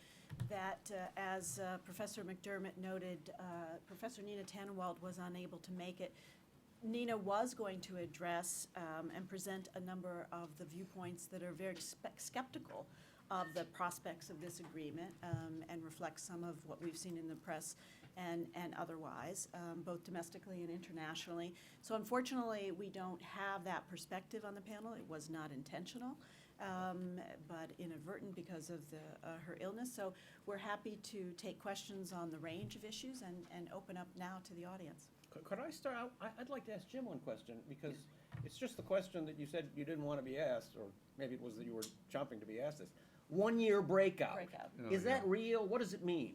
that, as Professor McDermott noted, Professor Nina Tan Walt was unable to make it. Nina was going to address and present a number of the viewpoints that are very skeptical of the prospects of this agreement and reflect some of what we've seen in the press and otherwise, both domestically and internationally. So unfortunately, we don't have that perspective on the panel. It was not intentional, but inadvertent because of her illness. So we're happy to take questions on the range of issues and open up now to the audience. Could I start out? I'd like to ask Jim one question, because it's just the question that you said you didn't want to be asked, or maybe it was that you were jumping to be asked this. 1 year breakout. Is that real? What does it mean?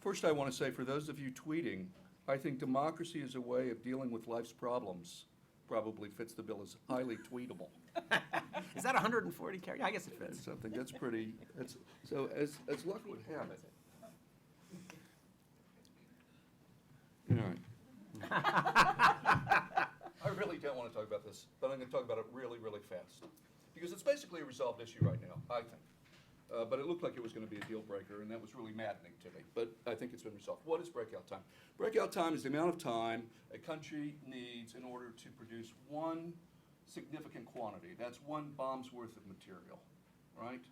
First, I want to say, for those of you tweeting, I think democracy as a way of dealing with life's problems probably fits the bill as highly tweetable. Is that 140 characters? I guess it fits. Something that's pretty. So as luck would have it. All right. I really don't want to talk about this, but I'm going to talk about it really, really fast, because it's basically a resolved issue right now, I think. But it looked like it was going to be a deal breaker, and that was really maddening to me. But I think it's been resolved. What is breakout time? Breakout time is the amount of time a country needs in order to produce one significant quantity. That's one bomb's worth of material, right?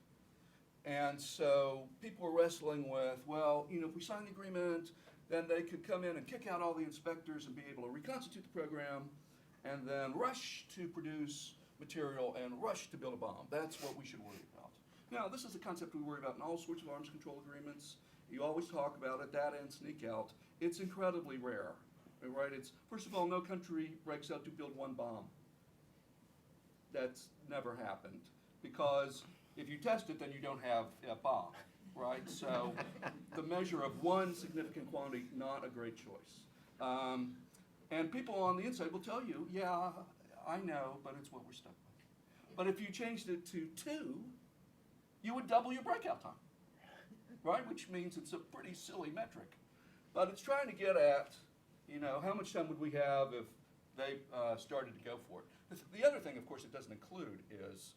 And so people are wrestling with, well, if we sign the agreement, then they could come in and kick out all the inspectors and be able to reconstitute the program and then rush to produce material and rush to build a bomb. That's what we should worry about. Now, this is a concept we worry about in all sorts of arms control agreements. You always talk about it, data and sneak out. It's incredibly rare, right? It's, first of all, no country breaks out to build one bomb. That's never happened, because if you test it, then you don't have a bomb, right? So the measure of one significant quantity, not a great choice. And people on the inside will tell you, yeah, I know, but it's what we're stuck with. But if you changed it to 2, you would double your breakout time, right? Which means it's a pretty silly metric. But it's trying to get at, how much time would we have if they started to go for it? The other thing, of course, it doesn't include is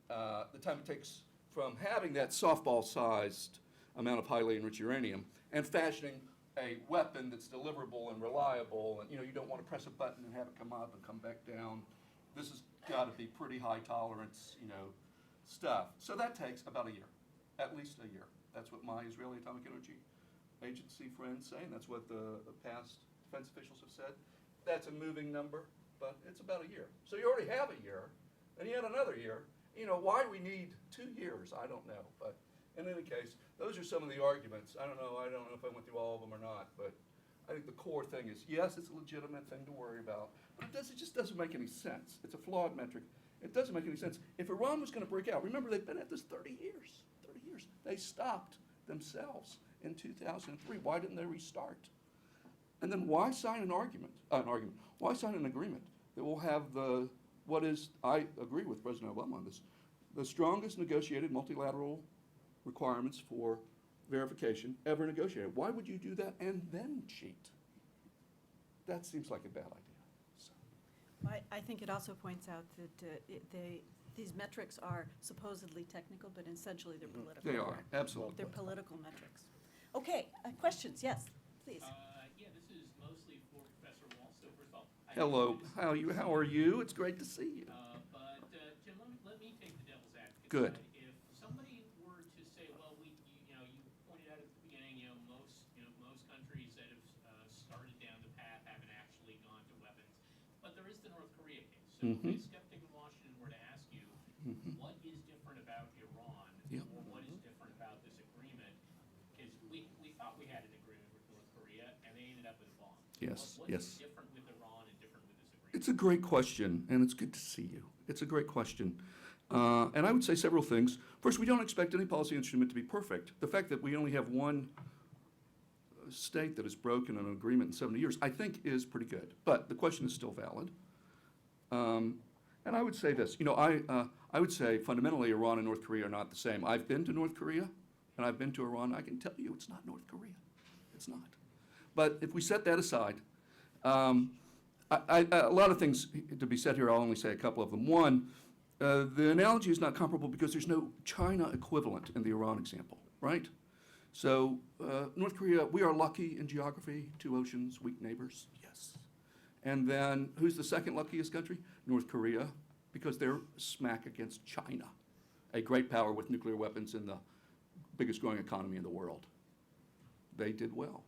the time it takes from having that softball-sized amount of highly enriched uranium and fashioning a weapon that's deliverable and reliable, and you don't want to press a button and have it come up and come back down. This has got to be pretty high tolerance, stuff. So that takes about a year, at least a year. That's what my Israeli Atomic Energy Agency friends say, and that's what the past defense officials have said. That's a moving number, but it's about a year. So you already have a year, and yet another year. You know, why we need 2 years, I don't know. But in any case, those are some of the arguments. I don't know if I went through all of them or not, but I think the core thing is, yes, it's a legitimate thing to worry about, but it just doesn't make any sense. It's a flawed metric. It doesn't make any sense. If Iran was going to break out, remember they've been at this 30 years. 30 years. They stopped themselves in 2003. Why didn't they restart? And then why sign why sign an agreement that will have I agree with President Obama on this, the strongest negotiated multilateral requirements for verification ever negotiated? Why would you do that and then cheat? That seems like a bad idea. So. I think it also points out that these metrics are supposedly technical, but essentially they're political. They are, correct? absolutely. They're political metrics. Okay, questions? Yes, please. Yeah, this is mostly for Professor Walsh. So first of all, Hello, how are you? It's great to see you. But Jim, let me take the devil's advocate. Good. Side. If somebody were to say, well, you pointed out at the beginning, most countries that have started down the path haven't actually gone to weapons, but there is the North Korea case. So if a skeptic in Washington were to ask you, what is different about Iran, Yep. or what is different about this agreement? Because we thought we had an agreement with North Korea, and they ended up with a bomb. Yes, What's yes. different with Iran and different with this agreement? It's a great question, and it's good to see you. It's a great question. And I would say several things. First, we don't expect any policy instrument to be perfect. The fact that we only have one state that has broken an agreement in 70 years, I think is pretty good. But the question is still valid. And I would say this, I would say fundamentally Iran and North Korea are not the same. I've been to North Korea, and I've been to Iran. I can tell you it's not North Korea. It's not. But if we set that aside, a lot of things to be said here. I'll only say a couple of them. One, the analogy is not comparable because there's no China equivalent in the Iran example, right? So North Korea, we are lucky in geography, 2 oceans, weak neighbors, yes. And then who's the second luckiest country? North Korea, because they're smack against China, a great power with nuclear weapons and the biggest growing economy in the world. They did well.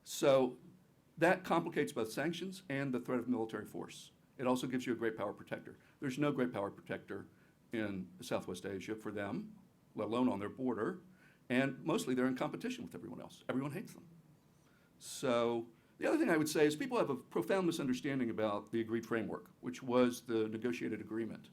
So that complicates both sanctions and the threat of military force. It also gives you a great power protector. There's no great power protector in Southwest Asia for them, let alone on their border, and mostly they're in competition with everyone else. Everyone hates them. So the other thing I would say is people have a profound misunderstanding about the agreed framework, which was the negotiated agreement.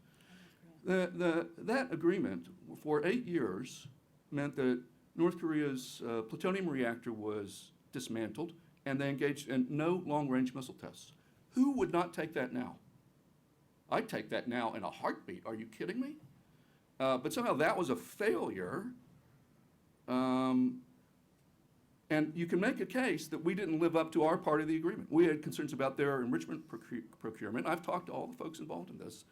That agreement for 8 years meant that North Korea's plutonium reactor was dismantled, and they engaged in no long-range missile tests. Who would not take that now? I'd take that now in a heartbeat. Are you kidding me? But somehow that was a failure. And you can make a case that we didn't live up to our part of the agreement. We had concerns about their enrichment procurement. I've talked to all the folks involved in this.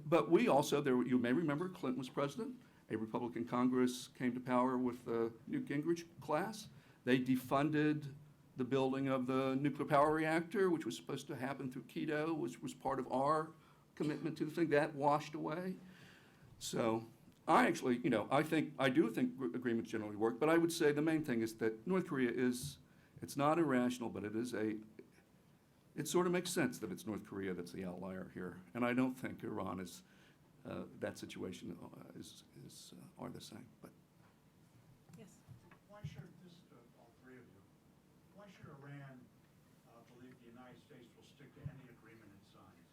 But we also, you may remember, Clinton was president. A Republican Congress came to power with the Newt Gingrich class. They defunded the building of the nuclear power reactor, which was supposed to happen through Quito, which was part of our commitment to the thing. That washed away. So I actually, I do think agreements generally work, but I would say the main thing is that North Korea it's not irrational, but it sort of makes sense that it's North Korea that's the outlier here. And I don't think Iran is, that situation are the same. But Yes. Why should all three of you, why should Iran believe the United States will stick to any agreement it signs?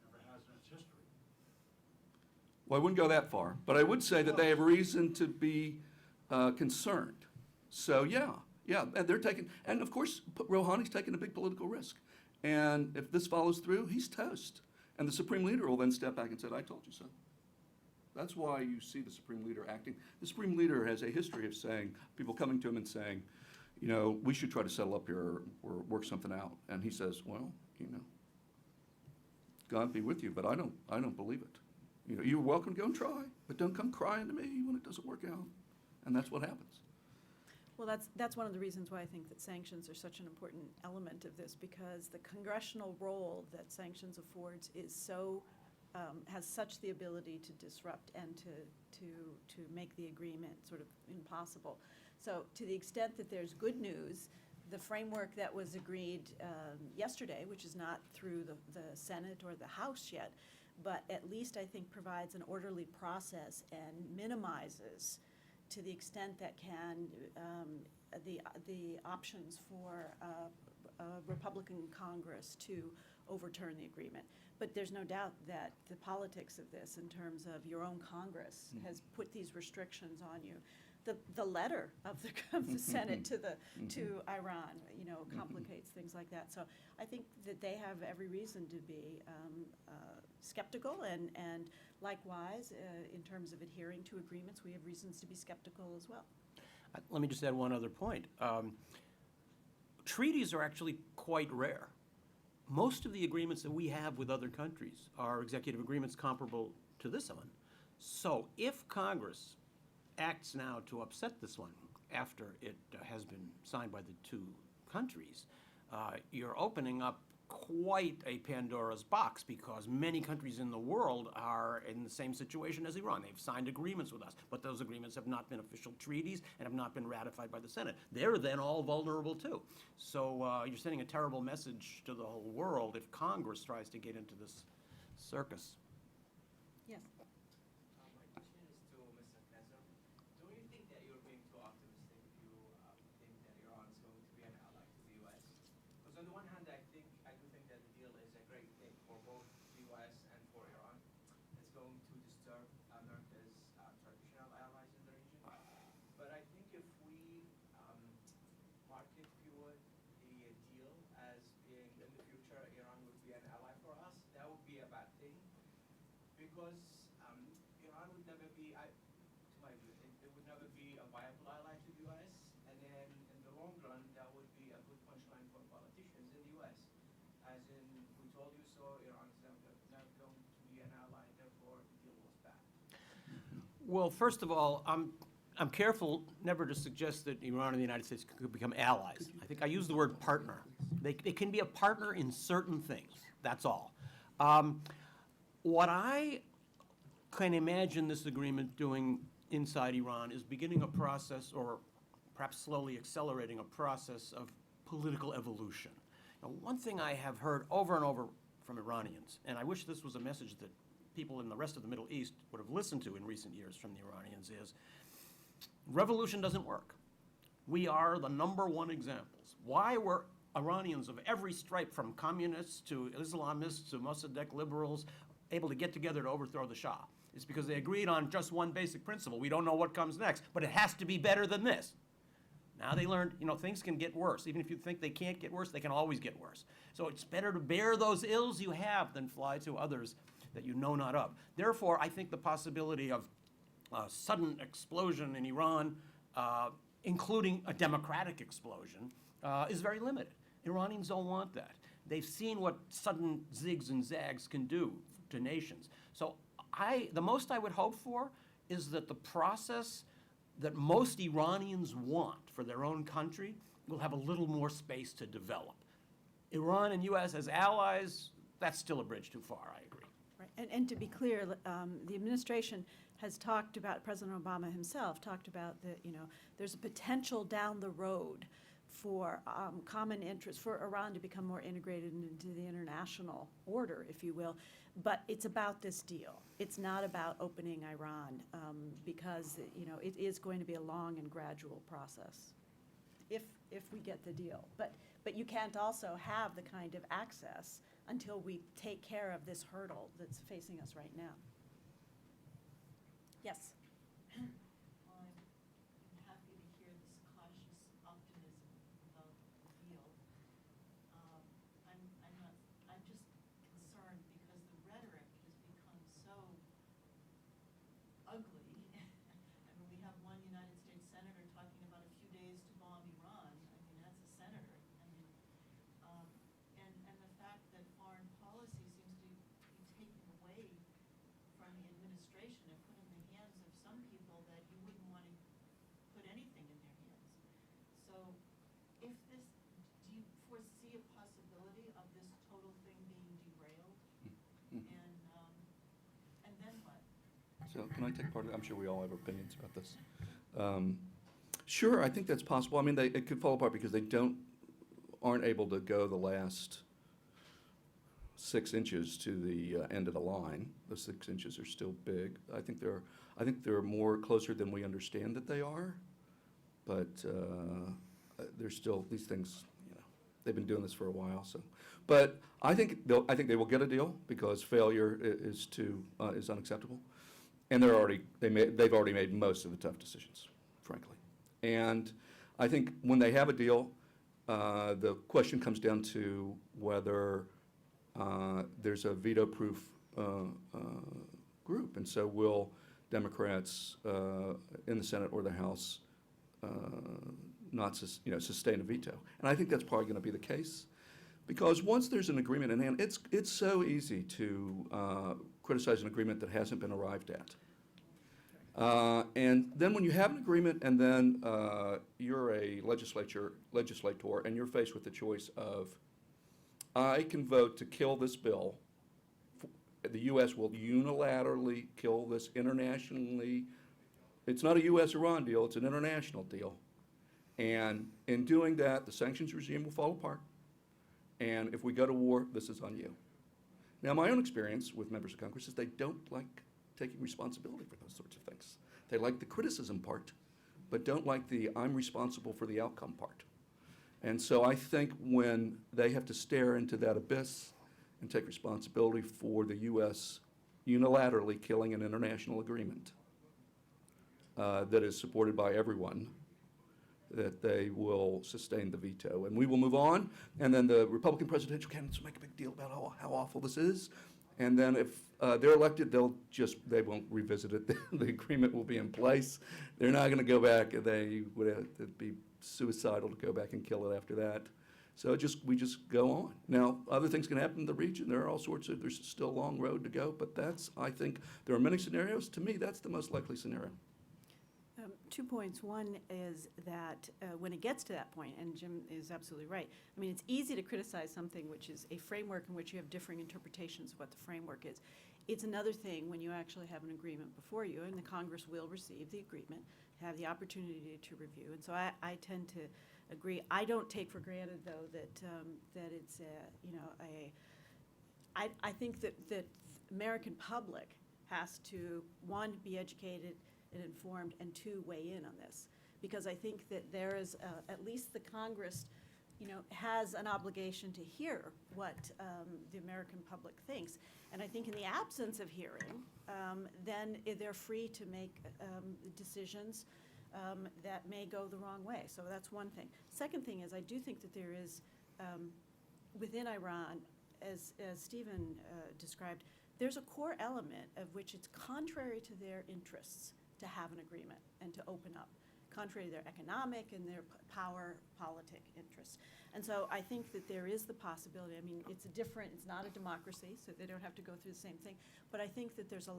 Never has in its history. well, I wouldn't go that far, but I would say that they have reason to be concerned. So yeah, and they're taking, and of course, Rouhani's taking a big political risk. And if this follows through, he's toast. And the Supreme Leader will then step back and say, I told you so. That's why you see the Supreme Leader acting. The Supreme Leader has a history of saying, people coming to him and saying, we should try to settle up here or work something out. And he says, well, God be with you, but I don't believe it. You're welcome to go and try, but don't come crying to me when it doesn't work out. And that's what happens. Well, that's one of the reasons why I think that sanctions are such an important element of this, because the congressional role that sanctions affords is so, has such the ability to disrupt and to make the agreement sort of impossible. So to the extent that there's good news the framework that was agreed yesterday, which is not through the Senate or the House yet, but at least I think provides an orderly process and minimizes, to the extent that can, the options for a Republican Congress to overturn the agreement. But there's no doubt that the politics of this, in terms of your own Congress, has put these restrictions on you. The letter of the Senate to Iran, you know, complicates things like that. So I think that they have every reason to be skeptical, and likewise, in terms of adhering to agreements, we have reasons to be skeptical as well. Let me just add one other point. Treaties are actually quite rare. Most of the agreements that we have with other countries are executive agreements comparable to this one. So if Congress acts now to upset this one after it has been signed by the two countries, you're opening up quite a Pandora's box, because many countries in the world are in the same situation as Iran. They've signed agreements with us, but those agreements have not been official treaties and have not been ratified by the Senate. They're then all vulnerable too. So you're sending a terrible message to the whole world if Congress tries to get into this circus. Yes. My question is to Mr. Kinzer. Don't you think that you're being too optimistic if you think that Iran is going to be an ally to the U.S.? Because on the one hand, I do think that the deal is a great thing for both the U.S. and for Iran. It's going to disturb America's traditional allies in the region. But I think if we market, if you would, the deal as being in the future, Iran would be an ally for us, that would be a bad thing. Because Iran would never be, to my view, it would never be a viable ally to the U.S. And then in the long run, that would be a good punchline for politicians in the U.S. As in, we told you so, Iran is never going to be an ally, therefore the deal was bad. Well, first of all, I'm careful never to suggest that Iran and the United States could become allies. I think I use the word partner. They can be a partner in certain things, that's all. What I can imagine this agreement doing inside Iran is beginning a process, or perhaps slowly accelerating a process, of political evolution. Now, one thing I have heard over and over from Iranians, and I wish this was a message that people in the rest of the Middle East would have listened to in recent years from the Iranians, is revolution doesn't work. We are the #1 examples. Why were Iranians of every stripe, from communists to Islamists to Mossadegh liberals, able to get together to overthrow the Shah? It's because they agreed on just one basic principle. We don't know what comes next, but it has to be better than this. Now they learned, you know, things can get worse. Even if you think they can't get worse, they can always get worse. So it's better to bear those ills you have than fly to others that you know not of. Therefore, I think the possibility of a sudden explosion in Iran, including a democratic explosion, is very limited. Iranians don't want that. They've seen what sudden zigs and zags can do to nations. So the most I would hope for is that the process that most Iranians want for their own country will have a little more space to develop. Iran and U.S. as allies, that's still a bridge too far, I agree. Right. And to be clear, the administration has talked about, President Obama himself talked about that, you know, there's a potential down the road for common interest, for Iran to become more integrated into the international order, if you will. But it's about this deal. It's not about opening Iran, because, you know, it is going to be a long and gradual process if we get the deal. But you can't also have the kind of access until we take care of this hurdle that's facing us right now. Yes? I'm happy to hear this cautious optimism about the deal. I'm just concerned because the rhetoric has become so ugly. I mean, we have one United States senator talking about a few days to bomb Iran. I mean, that's a senator. I mean, and the fact that foreign policy seems to be taken away from the administration and put in the hands of some people that you wouldn't want to put anything in their hands. So if this, do you foresee a possibility of this total thing being derailed? And then what? So can I take part of it? I'm sure we all have opinions about this. Sure, I think that's possible. I mean, it could fall apart because they don't aren't able to go the last 6 inches to the end of the line. The 6 inches are still big. I think they're more closer than we understand that they are, but there's still these things. They've been doing this for a while, so. But I think they will get a deal because failure is unacceptable, and they've already made most of the tough decisions, frankly. And I think when they have a deal, the question comes down to whether there's a veto-proof group, and so will Democrats in the Senate or the House not sustain a veto? And I think that's probably going to be the case, because once there's an agreement in hand, it's so easy to criticize an agreement that hasn't been arrived at. And then when you have an agreement and then you're a legislator and you're faced with the choice of, I can vote to kill this bill. The U.S. will unilaterally kill this internationally. It's not a U.S.-Iran deal, it's an international deal. And in doing that, the sanctions regime will fall apart. And if we go to war, this is on you. Now, my own experience with members of Congress is they don't like taking responsibility for those sorts of things. They like the criticism part, but don't like the I'm responsible for the outcome part. And so I think when they have to stare into that abyss and take responsibility for the U.S. unilaterally killing an international agreement that is supported by everyone, that they will sustain the veto. And we will move on, and then the Republican presidential candidates will make a big deal about how awful this is. And then if they're elected, they won't revisit it. The agreement will be in place. They're not going to go back. It'd be suicidal to go back and kill it after that. So we just go on. Now, other things can happen in the region. There's still a long road to go, but I think there are many scenarios. To me, that's the most likely scenario. 2 points. One is that when it gets to that point, and Jim is absolutely right, I mean, it's easy to criticize something which is a framework in which you have differing interpretations of what the framework is. It's another thing when you actually have an agreement before you, and the Congress will receive the agreement, have the opportunity to review. And so I tend to agree. I don't take for granted, though, that it's I think that the American public has to, one, be educated and informed, and two, weigh in on this. Because I think that there is, at least the Congress, has an obligation to hear what the American public thinks. And I think in the absence of hearing, then they're free to make decisions that may go the wrong way. So that's one thing. Second thing is, I do think that there is, within Iran, as Stephen described, there's a core element of which it's contrary to their interests to have an agreement and to open up, contrary to their economic and their power politic interests. And so I think that there is the possibility, I mean, it's not a democracy, so they don't have to go through the same thing, but I think that there's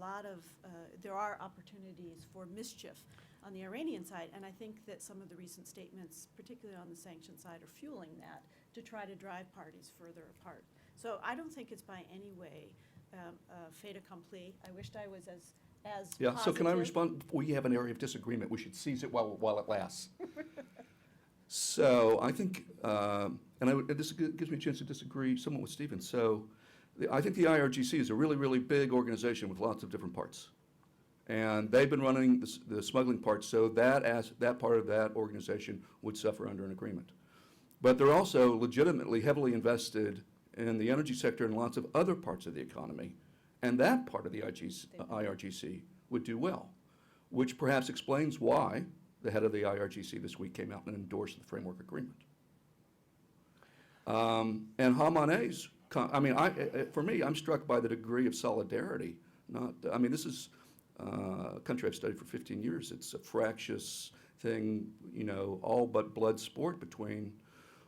there are opportunities for mischief on the Iranian side, and I think that some of the recent statements, particularly on the sanction side, are fueling that to try to drive parties further apart. So I don't think it's by any way fait accompli. I wished I was as Yeah, positive. so can I respond? We have an area of disagreement. We should seize it while it lasts. So I think, this gives me a chance to disagree somewhat with Stephen. So I think the IRGC is a really, really big organization with lots of different parts. And they've been running the smuggling part, so that part of that organization would suffer under an agreement. But they're also legitimately heavily invested in the energy sector and lots of other parts of the economy. And that part of the IRGC would do well, which perhaps explains why the head of the IRGC this week came out and endorsed the framework agreement. And Khamenei's, for me, I'm struck by the degree of solidarity. This is a country I've studied for 15 years. It's a fractious thing, all but blood sport between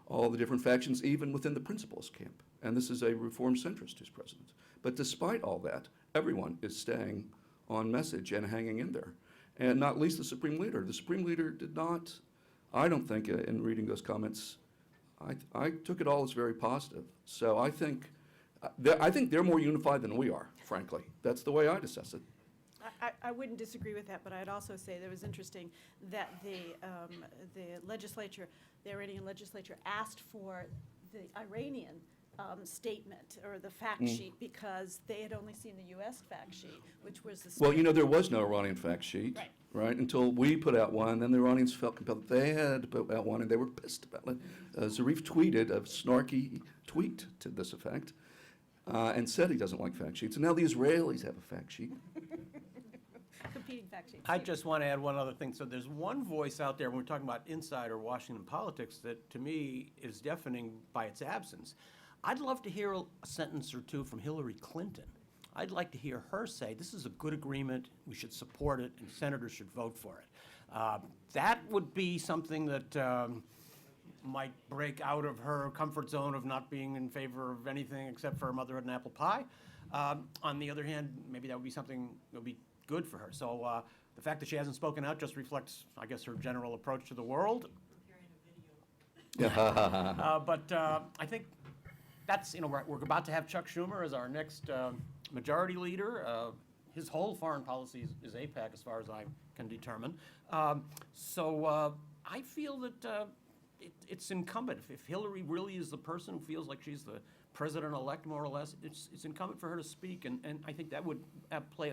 all the different factions, even within the principalist camp. And this is a reform centrist who's president. But despite all that, everyone is staying on message and hanging in there. And not least the Supreme Leader. The Supreme Leader did not, I don't think, in reading those comments, I took it all as very positive. So I think they're more unified than we are, frankly. That's the way I'd assess it. I wouldn't disagree with that, but I'd also say that it was interesting that the legislature, the Iranian legislature, asked for the Iranian statement or the fact sheet because they had only seen the U.S. fact sheet, which was the. Well, you know, there was no Iranian fact sheet, Right. right, until we put out one. Then the Iranians felt compelled. They had to put out one, and they were pissed about it. Zarif tweeted a snarky tweet to this effect and said he doesn't like fact sheets. And now the Israelis have a fact sheet. Competing fact sheets. I just want to add one other thing. So there's one voice out there when we're talking about insider Washington politics that, to me, is deafening by its absence. I'd love to hear a sentence or two from Hillary Clinton. I'd like to hear her say, this is a good agreement, we should support it, and senators should vote for it. That would be something that might break out of her comfort zone of not being in favor of anything except for motherhood and apple pie. On the other hand, maybe that would be something that would be good for her. So the fact that she hasn't spoken out just reflects, I guess, her general approach to the world. Preparing a video. But I think that's, we're about to have Chuck Schumer as our next majority leader. His whole foreign policy is APAC, as far as I can determine. So I feel that it's incumbent. If Hillary really is the person who feels like she's the president-elect, more or less, it's incumbent for her to speak, and I think that would play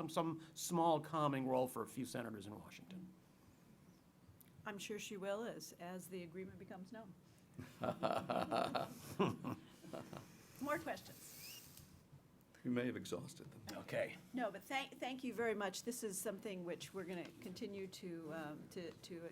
some small calming role for a few senators in Washington. I'm sure she will as the agreement becomes known. More questions? You may have exhausted them. Okay. No, but thank you very much. This is something which we're going to continue to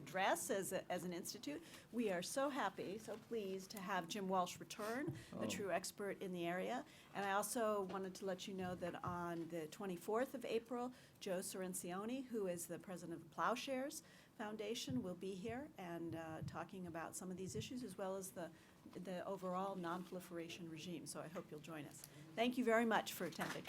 address as an institute. We are so happy, so pleased to have Jim Walsh return, a true expert in the area. And I also wanted to let you know that on the 24th of April, Joe Sorrencioni, who is the president of the Plowshares Foundation, will be here and talking about some of these issues as well as the overall nonproliferation regime. So I hope you'll join us. Thank you very much for attending.